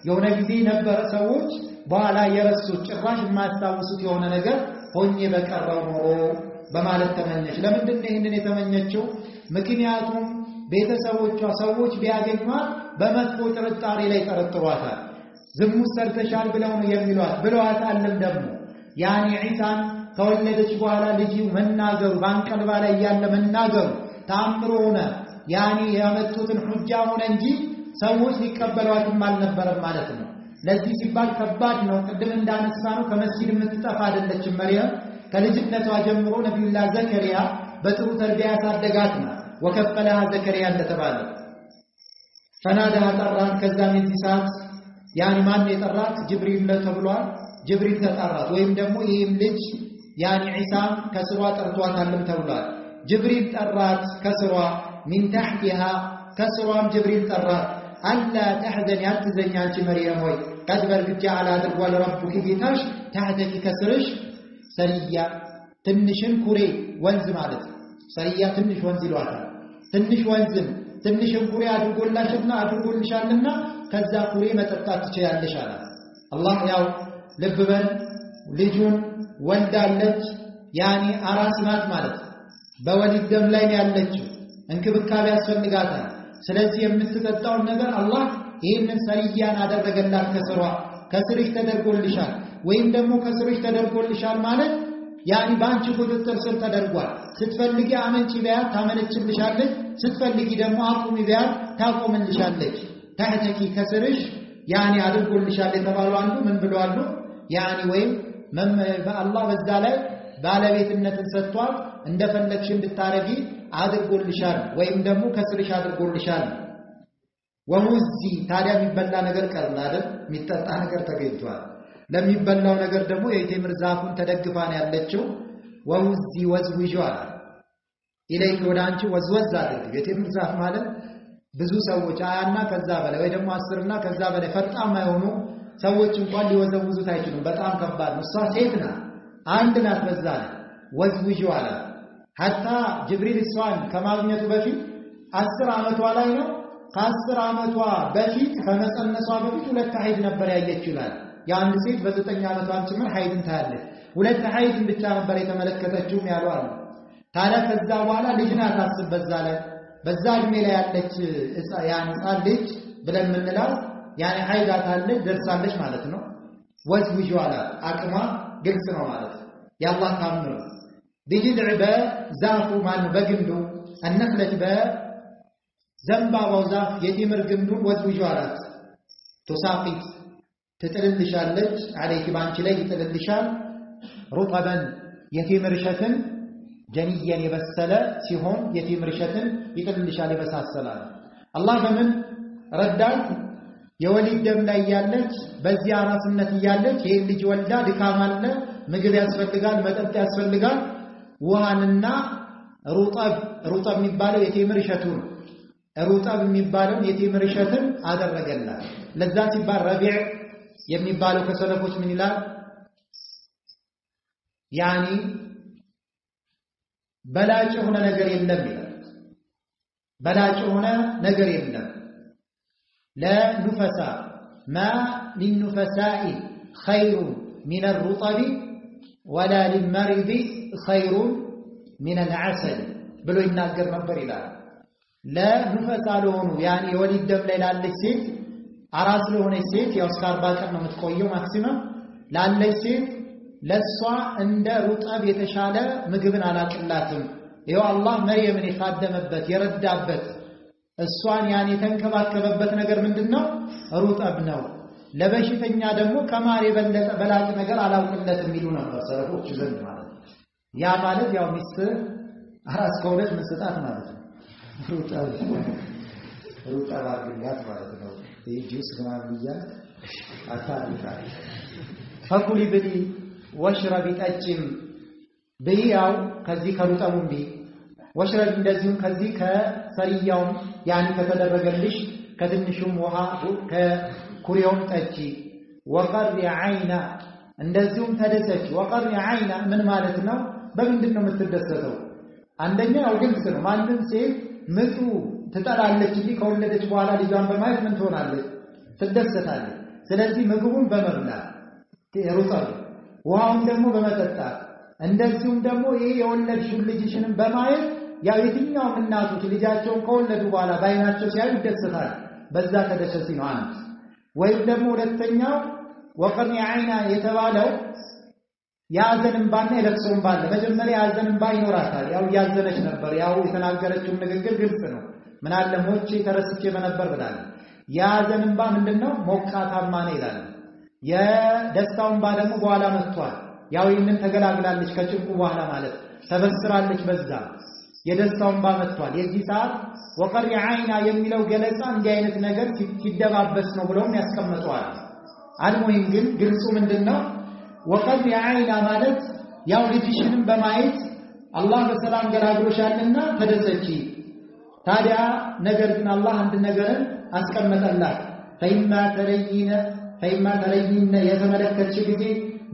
የሆነ ጊዜ የነበረ ሰዎች በኋላ የረሱት ጭራሽ የማያስታውሱት የሆነ ነገር ሆኜ በቀረው ኖሮ በማለት ተመኘች ለምንድን ነው ይሄንን የተመኘችው ምክንያቱም ቤተሰቦቿ ሰዎች ቢያገኟት በመጥፎ ጥርጣሬ ላይ ተረጥሯታል ዝሙት ሰርተሻል ብለው ነው የሚሏት ብለዋታልም ደግሞ ያኒ ዒሳን ከወለደች በኋላ ልጅ መናገሩ ባንቀልባ ላይ ያለ መናገሩ ታምሮ ሆነ ያኒ ያመጡትን ሁጃ ሆነ እንጂ ሰዎች ሊቀበሏትም አልነበረም ማለት ነው ለዚህ ሲባል ከባድ ነው ቅድም እንዳነሳ ነው ከመስጊድ የምትጠፋ አይደለችም መርየም ከልጅነቷ ጀምሮ ነብዩላህ ዘከሪያ በጥሩ ተርቢያ ያሳደጋት ነው وكفلها زكريا እንደተባለ فنادها طرات ከዛም ይሳት ያኒ ማን የጠራት ጅብሪል ተብሏል ጅብሪል ተጠራት ወይም ደግሞ ይሄም ልጅ ያኒ ዒሳም ከስሯ ጠርቷታልም ተብሏል ጅብሪል ጠራት ከስሯ من تحتها ከስሯም ጅብሪል ጠራት አላ ተህዘን ያትዘኛ አንቺ መርየም ሆይ قد برجع على درጓል ربك ጌታሽ تحتك ከስርሽ ሰሪያ ትንሽን ኩሬ ወንዝ ማለት ሰሪያ ትንሽ ወንዝ ይሏታል ትንሽ ወንዝም ትንሽን ኩሬ አድርጎልሻልና ከዛ ኩሬ መጠጣት ትችያለሽ አለ አላህ ያው ልብበን ልጁን ወልዳለች ያኒ አራስ ናት ማለት በወሊድ ደም ላይ ያለችው እንክብካቤ ያስፈልጋታል ስለዚህ የምትጠጣው ነገር አላህ ይሄንን ሰሪያን አደረገላት ከስርሽ ተደርጎልሻል ወይም ደግሞ ከስርሽ ተደርጎልሻል ማለት ያኒ ባንቺ ቁጥጥር ስር ተደርጓል ስትፈልጊ አመንቺ ቢያት ታመነችልሻለች ስትፈልጊ ደግሞ አቁሚ ቢያት ታቆምልሻለች ታህተኪ ከስርሽ ያኒ አድርጎልሻል የተባለው አንዱ ምን ብለዋል ያኒ ወይም በአላህ በዛ ላይ ባለቤትነትን ሰጥቷል እንደፈለግሽ እንድታረጊ አድርጎልሻል ወይም ደግሞ ከስርሽ አድርጎልሻል ወሙዚ ታዲያ የሚበላ ነገር ቀርና አይደል የሚጠጣ ነገር ተገኝቷል ለሚበላው ነገር ደግሞ የቴምር ዛፉን ተደግፋን ያለችው ወውዚ ወዝዊጇል ኢለይክ ወዳንቺ ወዝወዝ አድርግ የቴምር ዛፍ ማለት ብዙ ሰዎች አያና ከዛ በላይ ወይ ደግሞ 10 እና ከዛ በላይ ፈጣማ የሆኑ ሰዎች እንኳን ሊወዘውዙት አይችሉም በጣም ከባድ ነው እሷ ሴት ናት አንድ ናት በዛ ወዝዊጇል hatta ጅብሪል እሷን ከማግኘቱ በፊት 10 አመቷ ላይ ነው ከ10 አመቷ በፊት ከመጸነሷ በፊት ሁለት ሀይድ ነበር ያየችላል የአንድ ሴት በ9 አመቷን ጭምር ሀይድን ታያለች ሁለት ሀይድን ብቻ ነበር የተመለከተችው ያለው ታዲያ ከዛ በኋላ ልጅ ናት አስብ በዛ እድሜ ላይ ያለች ያን ሕፃን ልጅ ብለን ምንላት ያኔ ሀይዳታለች ደርሳለች ማለት ነው ወዝውጁ አላት አቅሟ ግልጽ ነው ማለት ያላህ ታምር بجذع بزاف ማን በግንዱ النخلة በዘንባባው ዛፍ የቴምር ግንዱን ወዝውጁ አላት ተሳቂት ትጥልልሻለች عليك ባንቺ ላይ ይጥልልሻል رطبا የቴምር እሸትን ጀኒየን የበሰለ ሲሆን የቴምር እሸትን ይጥልልሻል ይበሳሰላል አላህ በምን ረዳት የወሊድ ደም ላይ ያለች በዚያ አራስነት ያለች ይሄ ልጅ ወልዳ ድካም አለ ምግብ ያስፈልጋል መጠጥ ያስፈልጋል ውሃንና ሩጠብ የሚባለው የቴምር እሸቱን ሩጠብ የሚባለው የቴምር እሸትን አደረገላት ለዛ ሲባል ረቢዕ የሚባለው ከሰለፎች ምን ይላል ያኒ በላጭ ሆነ ነገር የለም ይላል በላጭ ሆነ ነገር የለም ለኑፈሳ ما للنفساء خير من الرطب ولا للمرض خير من العسل ብሎ ይናገር ነበር ይላል ለኑፈሳ ለሆኑ ያኒ የወሊድ ደም ላይ ላለች ሴት አራስ ለሆነች ሴት ያው እስከ 40 ቀን ነው የምትቆየው ማክሲመም ላለች ሴት ለሷ እንደ ሩጠብ የተሻለ ምግብን አላቅላትም ይሄው አላህ መርየምን የካደመበት የረዳበት እሷን ያኔ ተንከባከበበት ነገር ምንድነው ሩጠብ ነው ለበሽተኛ ደግሞ ከማር የበለጠ በላጭ ነገር አላውቅለትም ይሉ ነበር ሰለፎች ዘንድ ማለት ያ ማለት ያው ሚስት አራስ ከሆነች መስጣት ማለት ነው ሩጠብ አድርጋት ማለት ነው ጁስ ምናምን ይያል አታድርጋ ፈኩሊ ብሊ ወሽረቢ ጠጪም በያው ከዚህ ከሩጠቡም ቢ ወሽረቢ እንደዚሁም ከዚህ ከሰሪያው ያኒ ከተደረገልሽ ከትንሹም ውሃ ከኩሪያውም ጠጪ ወቀሪ አይና እንደዚሁም ተደሰች ወቀሪ አይና ምን ማለት ነው በምንድነው የምትደሰተው አንደኛው ግልጽ ነው ማንም ሴት ምጡ ትጠላለች እንጂ ከወለደች በኋላ ልጇን በማየት ምን ትሆናለች ትደሰታለች ስለዚህ ምግቡን በመብላት ሩጠብ ውሃውን ደግሞ በመጠጣት እንደዚሁም ደግሞ ይሄ የወለድሽው ልጅሽንም በማየት ያው የትኛውም እናቶች ልጃቸውን ከወለዱ በኋላ ባይናቸው ሲያዩ ይደሰታል በዛ ተደሰቲ ነው አንድ ወይም ደግሞ ሁለተኛው ወቀሚ አይና የተባለው ያዘንም ባና የለቅሶም ባለ መጀመሪያ ያዘንም ባ ይኖራታል ያው ያዘነች ነበር ያው የተናገረችው ንግግር ግልጽ ነው ምን አለ ሞቼ ተረስቼ በነበር ብላል ያዘንም ባ ምንድነው ሞቃታማ ነው ይላል የደስታውን ባ ደግሞ በኋላ መጥቷል ያው ይሄንን ተገላግላለች ከጭንቁ በኋላ ማለት ተበስራለች በዛ የደስታውን ባ መጥቷል የዚህ ሰዓት ወቀሪ አይና የሚለው ገለጻ እንዲህ አይነት ነገር ሲደባበስ ነው ብለውም ያስቀምጠዋል አልሙሂም ግን ግልጹ ምንድነው ወቀሪ አይና ማለት ያው ልጅሽንም በማየት አላህ በሰላም ገላግሎሻልና ተደሰቺ ታዲያ ነገር ግን አላህ አንድ ነገርን አስቀመጠላት فإما ترين የተመለከትሽ ጊዜ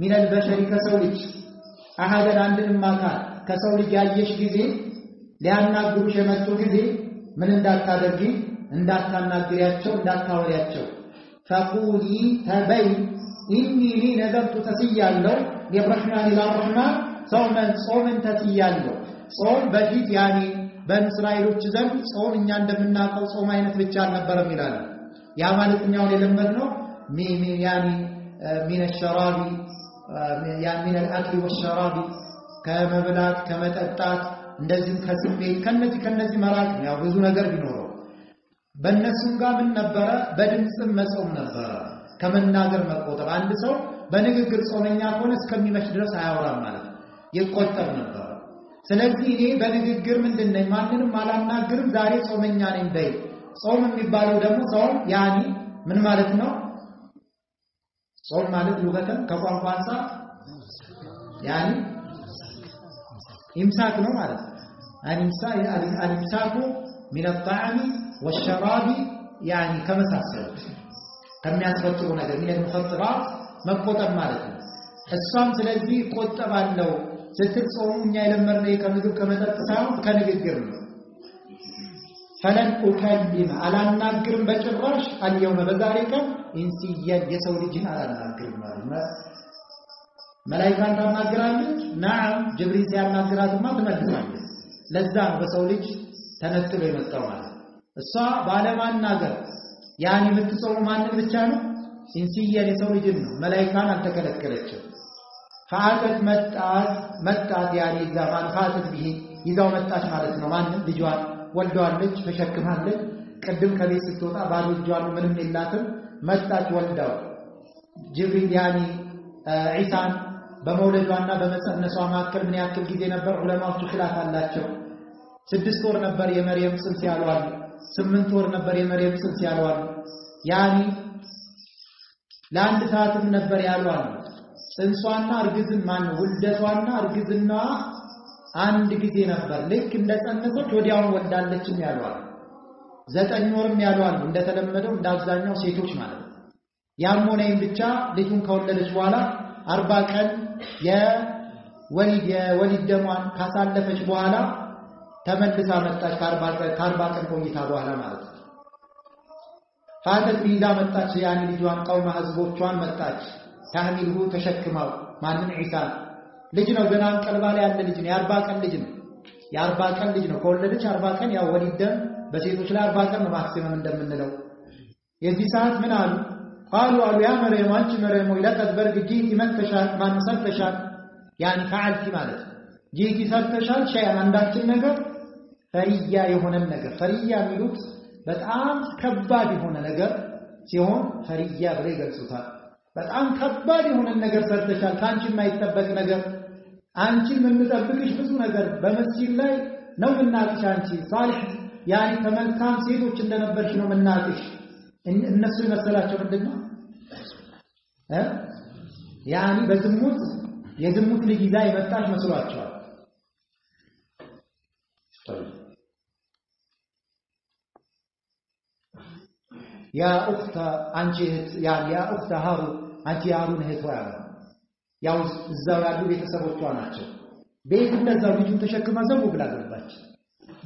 من البشر ከሰውልጅ አሐደን አንድንም አካል ከሰውልጅ ያየሽ ጊዜ ሊያናግሩሽ የመጡ ጊዜ ምን እንዳታደርጊ እንዳታናግሪያቸው እንዳታወሪያቸው فقولي تبي إني لي نذرت تسيالله للرحمن للرحمن ጾምን ተስያለሁ ጾም በፊት ያኒ በእስራኤሎች ዘንድ ጾም እኛ እንደምናውቀው ጾም አይነት ብቻ አልነበረም ይላል ያ ማለት እኛው የለመድነው ያኒ من الشراب يعني من الأكل والشراب ከመብላት ከመጠጣት እንደዚህም ከስሜት ከነዚህ መራቅ ነው ያው ብዙ ነገር ቢኖረው በእነሱም ጋር ምን ነበረ በድምጽም መጾም ነበረ ከመናገር መቆጠብ አንድ ሰው በንግግር ጾመኛ ከሆነ እስከሚመሽ ድረስ አያወራም ማለት ይቆጠብ ነበር ስለዚህ እኔ በንግግር ምንድነው ማንንም አላናግርም ዛሬ ጾመኛ ነኝ በይ ጾም የሚባለው ደግሞ ሰው ያኒ ምን ማለት ነው ጾም ማለት ሉገተን ከቋንቋ አንፃር ያኒ ኢምሳክ ነው ማለት الامساك من الطعام والشراب يعني ከመሳሰሉት ከሚያስፈጥሩ ነገር من المفطرات መቆጠብ ማለት ነው እሷም ስለዚህ ቆጠባለው ስትጾሙ እኛ የለመድነው ከምግብ ከመጠጥ ሳይሆን ከንግግር ነው فلن أكلم على الناقر بجراش اليوم بذلك إنسيا يسوي رجل على الناقر ملائكة الناقران نعم جبريل سيال الناقرات ما تمدسان ለዛ ነው በሰው ልጅ ተነጥሎ የመጣው ማለት እሷ ባለማናገር ያኒ የምትጾመው ማንን ብቻ ነው ኢንሲያን የሰው ልጅን ነው መላእክታን አልተከለከለችም فعادت መጣት ያኒ ዘማን ፋተት ቢሂ ይዛው መጣች ማለት ነው ማንን ልጇን ወልደዋለች ተሸክማለች ቀድም ከቤት ስትወጣ ባዶ ልጇን ምንም የላትም መጣች ወልዳው ጅብሪል ያኒ ኢሳን በመውለዷና በመጸነሷ መካከል ምን ያክል ጊዜ ነበር ዑለማዎቹ ኺላፍ አላቸው 6 ወር ነበር የመርየም ጽንስ ያሏል 8 ወር ነበር የመርየም ጽንስ ያሏል ያኒ ለአንድ ሰዓትም ነበር ያሏል ጽንሷና እርግዝና ውልደቷና እርግዝና አንድ ጊዜ ነበር ልክ እንደጸነሰች ወዲያው ወልዳለችም ያሏል 9 ወርም ያሏል እንደተለመደው እንዳብዛኛው ሴቶች ማለት ያም ሆነም ብቻ ልጁን ከወለደች በኋላ 40 ቀን የወሊድ ደሟን ካሳለፈች በኋላ ተመልሳ መጣች ከ40 ቀን ቆይታ በኋላ ማለት ነው ፋተት ቢዛ መጣች ያኒ ልጇን ቀውማ ህዝቦቿን መጣች ታህሚልሁ ተሸክማው ማንን ኢሳ ልጅ ነው ገና አንቀልባ ላይ ያለ ልጅ ነው የ40 ቀን ልጅ ነው የ40 ቀን ልጅ ነው ከወለደች 40 ቀን ያው ወሊድ ደም በሴቶች ላይ 40 ቀን ነው ማክሲመም እንደምንለው የዚህ ሰዓት ምን አሉ قالوا يا مريم انت مريم لقد برجيتي متشال ما نسرتشال يعني فعلتي ማለት ጂቲ ሰርተሻል ሸይአን አንዳችን ነገር ፈሪያ የሆነ ነገር ፈሪያ የሚሉት በጣም ከባድ የሆነ ነገር ሲሆን ፈሪያ ብለው ይገልጹታል በጣም ከባድ የሆነ ነገር ሰርተሻል ካንቺ የማይጠበቅ ነገር አንቺ የምንጠብቅሽ ብዙ ነገር በመስጂድ ላይ ነው ምናቅሽ አንቺ ሷሊህ ያኒ ተመልካም ሴቶች እንደነበርሽ ነው ምናቅሽ እነሱ ይመስላቸው ምንድነው ያኒ በዝሙት የዝሙት ልጅ ይዛ የመጣች መስሏቸዋል ያ ኡኽታ አንቺ ያ ኡኽታ ሃሩን አንቺ ሃሩን እህቷ ያው እዛው ያሉ ቤተሰቦቿ ናቸው ቤት እንደዛው ልጁን ተሸክማ ዘው ብላ ገባች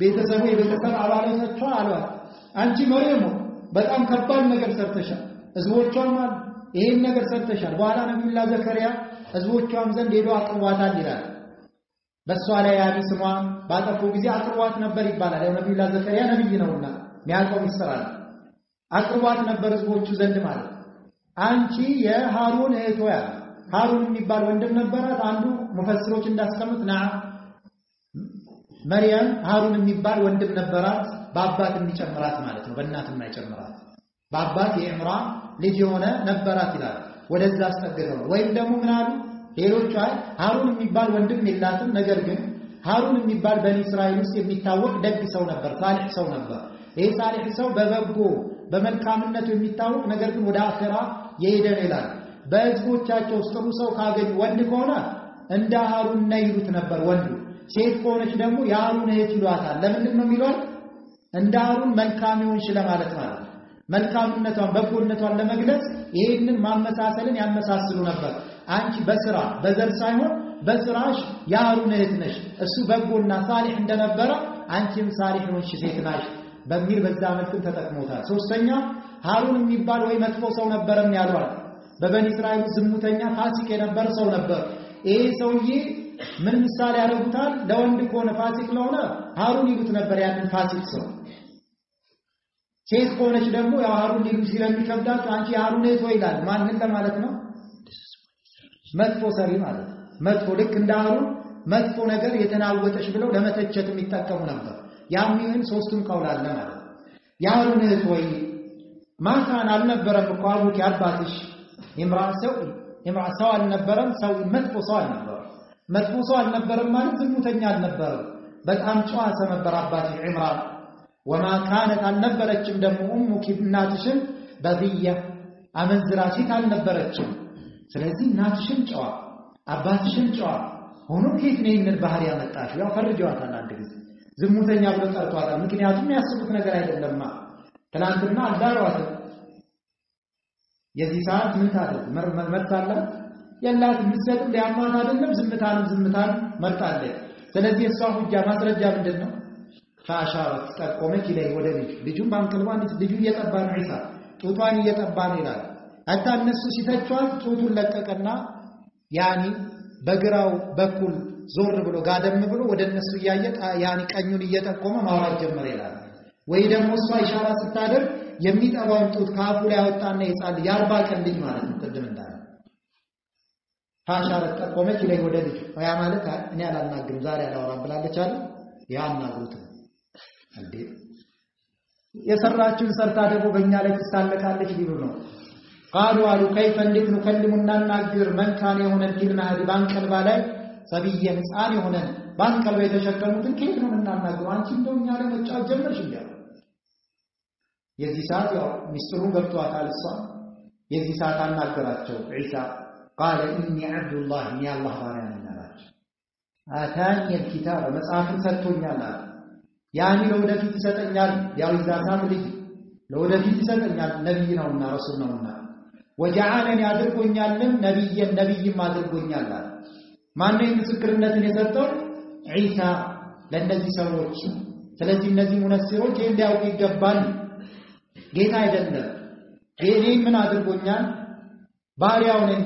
ቤተሰቡ የቤተሰብ አባላቶቿ አሏት አንቺ መርየም በጣም ከባድ ነገር ሰርተሻል ህዝቦቿም ይሄን ነገር ሰርተሻል በኋላ ነብዩላህ ዘከሪያ ህዝቦቿም ዘንድ ሄዶ አቅርቧታል ይላል በሷ ላይ ያዲ ስሟ ባጠፉ ጊዜ አቅርቧት ነበር ይባላል ነብዩላህ ዘከሪያ ነብይ ነውና ሚያቆም ይሰራል አቅርቧት ነበር ህዝቦቹ ዘንድ ማለት አንቺ የሃሩን እህቷ ሃሩን የሚባል ወንድም ነበራት አንዱ ሙፈሲሮች እንዳስቀምጥ መርየም ሃሩን የሚባል ወንድም ነበራት በአባት የሚጨምራት ማለት ነው በእናት የማይጨምራት በአባት የኢምራን ልጅ የሆነ ነበራት ይላል ወደዛ አስጠግተው ወይም ደግሞ ምን አሉ ሌሎች ሃሩን የሚባል ወንድም የላትም ነገር ግን ሃሩን የሚባል በኒ እስራኤል ውስጥ የሚታወቅ ደግ ሰው ነበር ሳሊህ ሰው ነበር ይሄ ሳሊህ ሰው በበጎ በመልካምነቱ የሚታወቅ ነገር ግን ወደ አኺራ የሄደ ይላል በህዝቦቻቸው ውስጥ ጥሩ ሰው ካገኙ ወንድ ከሆነ እንደ ሃሩን ነይሉት ነበር ወንዱ ሴት ከሆነች ደግሞ የሃሩን እህት ይሏታል ለምንድን ነው የሚሏት እንደ ሃሩን መልካም ይሆንሽ ለማለት ማለት መልካምነቷን በጎነቷን ለመግለጽ ይሄንን ማመሳሰልን ያመሳስሉ ነበር አንቺ በስራ በዘር ሳይሆን በስራሽ የሃሩን እህት ነሽ እሱ በጎና ሳሊህ እንደነበረ አንቺም ሳሊህ ነሽ ሴት ነሽ በሚል በዛ መልኩ ተጠቅሞታል ሶስተኛ ሃሩን የሚባል ወይ መጥፎ ሰው ነበርም ያሏል በበኒ እስራኤል ዝሙተኛ ፋሲቅ የነበረ ሰው ነበር ይሄ ሰውዬ ምን ምሳሌ ያደርጉታል ለወንድ ከሆነ ፋሲቅ ለሆነ ሃሩን ይሉት ነበር ያንን ፋሲቅ ሰው ሴት ከሆነች ደግሞ ያው ሃሩን ሊሉ ስለሚከብዳቸው አንቺ ሃሩን እህት ወይ ይላል ማንን ለማለት ነው መጥፎ ሰሪ ማለት መጥፎ ልክ እንደ ሃሩን መጥፎ ነገር የተናወጠሽ ብለው ለመተቸት የሚጠቀሙ ነበር ያም ይሁን ሶስቱም ቀውል አለ ማለት የሃሩን እህት ወይ ማካን አልነበረም እኮ አቡኪ አባትሽ ኢምራን ሰው አልነበረም ሰው መጥፎ ሰው አልነበረም መጥፎ ሰው አልነበረም ማለት ዝሙተኛ አልነበረም በጣም ጨዋ ሰው ነበር አባትሽ ኢምራን وما كانت አልነበረችም ደግሞ ኡሙኪ እናትሽም በዚያ አመንዝራ ሴት አልነበረችም ስለዚህ እናትሽም ጨዋ አባትሽም ጨዋ ሆኖ ከየት ነው ይህንን ባህሪ ያመጣሽ ያው ፈርጀዋታል አንድ ጊዜ ዝሙተኛ ብሎ ጠርቷታል ምክንያቱም ያስቡት ነገር አይደለማ ትናንትና አዳሯት የዚህ ሰዓት ምን ታደርግ መርጣላ የላት ምሰጥ ሊያማት አይደለም ዝምታን መርጣለች ስለዚህ እሷ ሁጃ ማስረጃ ምንድነው فاشارت تقومت اليه ወደ ልጁን ባንቀልባን ልጁ እየጠባ ነው ኢሳ ጡቷን እየጠባ ነው ይላል አታ እነሱ ሲተቿት ጡቱን ለቀቀና ያኒ በግራው በኩል ዞር ብሎ ጋደም ብሎ ወደ እነሱ ያየ ያኒ ቀኙን እየጠቆመ ማውራት ጀመረ ይላል ወይ ደግሞ እሷ ኢሻራ ስታደርግ የሚጠባውን ጡት ካፉ ላይ ያወጣና ይጻል የ40 ቀን ልጅ ማለት ነው ቅድም እንዳለ ታሻረት ጠቆመች ላይ ወደ ልጅ ያ ማለት እኔ አላናግርም ዛሬ አላወራም ብላለች አይደል ያናግሩት እንዴ የሰራችውን ሰርታ ደግሞ በእኛ ላይ ትሳለቃለች ሊሉ ነው قالوا كيف نكلم الناغر من كان የሆነ ዲልና ባንቀልባ ላይ ሰብየን ጻን የሆነ ባንቀልባ የተሸከሙትን ከየት ነው እናናግሩ አንቺ እንደኛ ላይ መጫወት ጀመርሽ እንዴ የዚህ ሰዓት ያው ሚስጥሩ ገብቷታል እሷ የዚህ ሰዓት አናገራቸው ኢሳ قال اني عبد الله يا الله ባሪያ ነኝ አላቸው አታኒ الكتاب መጽሐፍን ሰጥቶኛል ያኒ ለወደፊት ይሰጠኛል ያው ይዛሳት ልጅ ለወደፊት ይሰጠኛል ነብይ ነውና ረሱል ነውና وجعلني አድርጎኛልም ነብይም አድርጎኛል ማነው ምስክርነትን የሰጠው ኢሳ ለነዚህ ሰዎች ስለዚህ እነዚህ ሙነሲሮች እንዲያውቁ ይገባል ጌታ አይደለም እኔን ምን አድርጎኛል ባሪያው ነኝ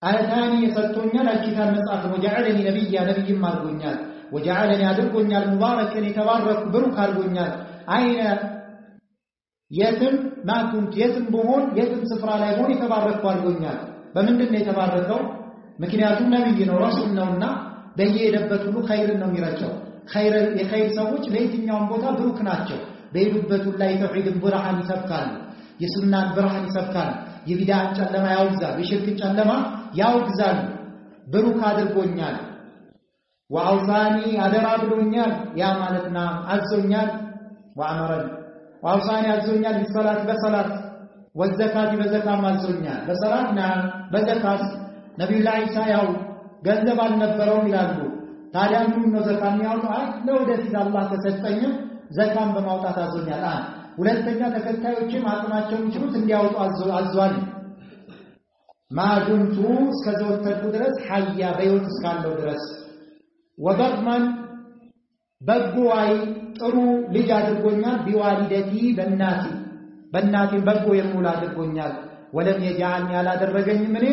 አታኒ የሰጠኛል አልኪታብ መጽሐፍ وجعلني ነብይም አድርጎኛል وجعلني አድርጎኛል ሙባረከን የተባረኩ ብሩክ አድርጎኛል አይነ የትም ማኩንት የትም በሆን የትም ስፍራ ላይ ሆን የተባረኩ አድርጎኛል በምንድነው የተባረከው ምክንያቱም ነብይ ነው ረሱል ነውና በየሄደበት ሁሉ ኸይርን ነው የሚረጨው የኸይር ሰዎች ለየትኛውም ቦታ ብሩክ ናቸው በሄዱበት ሁሉ ላይ ተውሂድን ብርሃን ይሰብካሉ የሱናን ብርሃን ይሰብካሉ የቢድዓን ጨለማ ያውግዛሉ የሽርክን ጨለማ ያውግዛሉ ብሩክ አድርጎኛል ወአውሳኒ አደራ ብሎኛል ያ ማለትና አዞኛል ወአመረን وأوصاني أزونيال بالصلاة بصلاة والزكاة بزكاة مازونيال بصلاة نعم بزكاة نبي الله عيسى ياو ገንዘብ አልነበረውም ይላሉ ታዲያ ምን ነው ዘካም ያውጣው ለወደፊት አላህ ተሰጠኝም ዘካም በማውጣት አዞኛል ሁለተኛ ተከታዮችም አጥናቸው ይችሉት እንዲያወጡ አዟል ማዱንቱ እስከዘወተርኩ ድረስ ሐያ በህይወት እስካለው ድረስ ወበርማን በጎይ ጥሩ ልጅ አድርጎኛል ቢዋሊደቲ በእናቴ በጎ የሙላ አድርጎኛል ወለም يجعلني ያላደረገኝም እኔ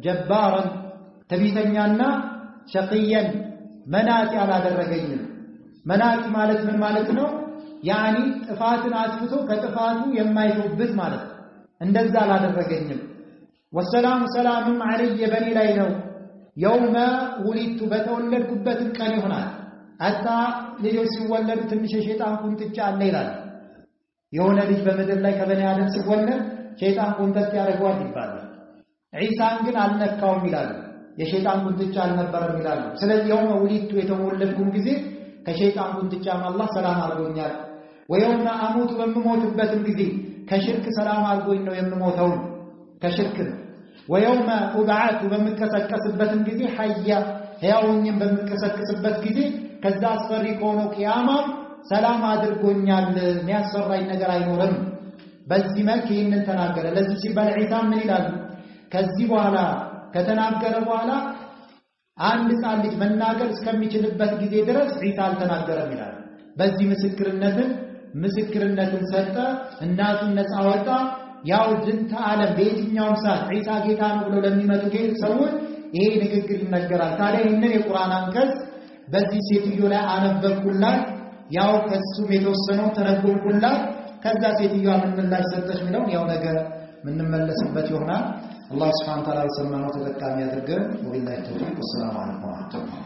ጀባራን ተቢተኛና ሸቂየን መናጢ ያላደረገኝም መናጢ ማለት ምን ማለት ነው ያኒ ጥፋትን አጥፍቶ ከጥፋቱ የማይተውበት ማለት እንደዛ አላደረገኝም ወሰላም ሰላም አለየ በኔ ላይ ነው የውመ ወሊቱ በተወለድኩበት ቀን ይሆናል አታ ልጆች ሲወለዱ ትንሽ ሸይጣን ቁንጥጫ አለ ይላል የሆነ ልጅ በመድር ላይ ከበኔ አደም ሲወለድ ሸይጣን ቁንጥጫ ያደርገዋል ይባላል ኢሳን ግን አልነካውም ይላል የሸይጣን ቁንጥጫ አልነበረም ይላል ስለዚህ የውመ ወሊቱ የተወለድኩም ጊዜ ከሸይጣን ቁንጥጫም አላህ ሰላም አድርጎኛል ወየውመ አሙቱ በመሞትበትም ጊዜ ከሽርክ ሰላም አድርጎኝ ነው የምሞተው ከሽርክ ወየውመ ኡብዓቱ በመከሰከስበትም ጊዜ ሐያ ያውኝም በመከሰከስበት ጊዜ ከዛ አስፈሪ ከሆነው ቂያማ ሰላም አድርጎኛል የሚያስፈራኝ ነገር አይኖርም በዚህ መልክ ይህንን ተናገረ ለዚህ ሲባል ኢሳ ምን ይላል ከዚህ በኋላ ከተናገረ በኋላ አንድ ጻን ልጅ መናገር እስከሚችልበት ጊዜ ድረስ ኢሳ አልተናገረም ይላል በዚህ ምስክርነትን ሰጠ እናቱን ነፃ ወጣ ያው ዝንተ ዓለም በየትኛውም ሰዓት ኢሳ ጌታ ነው ብለው ለሚመጡ ሰዎች ይሄ ንግግር ይነገራል ታዲያ ይህንን የቁርአን አንቀጽ በዚህ ሴትዮ ላይ አነበብኩላት ያው ከሱም የተወሰነው ተረጎምኩላት ከዛ ሴትዮዋ ምን ምላሽ ሰጠች ሚለው ያው ነገር ምን መለስበት ይሆናል አላህ Subhanahu Wa Ta'ala ሰማነው ተጠቃሚ ያድርገን ወቢላሂ ተውፊቅ ወሰላሙ ዐለይኩም ወራህመቱላህ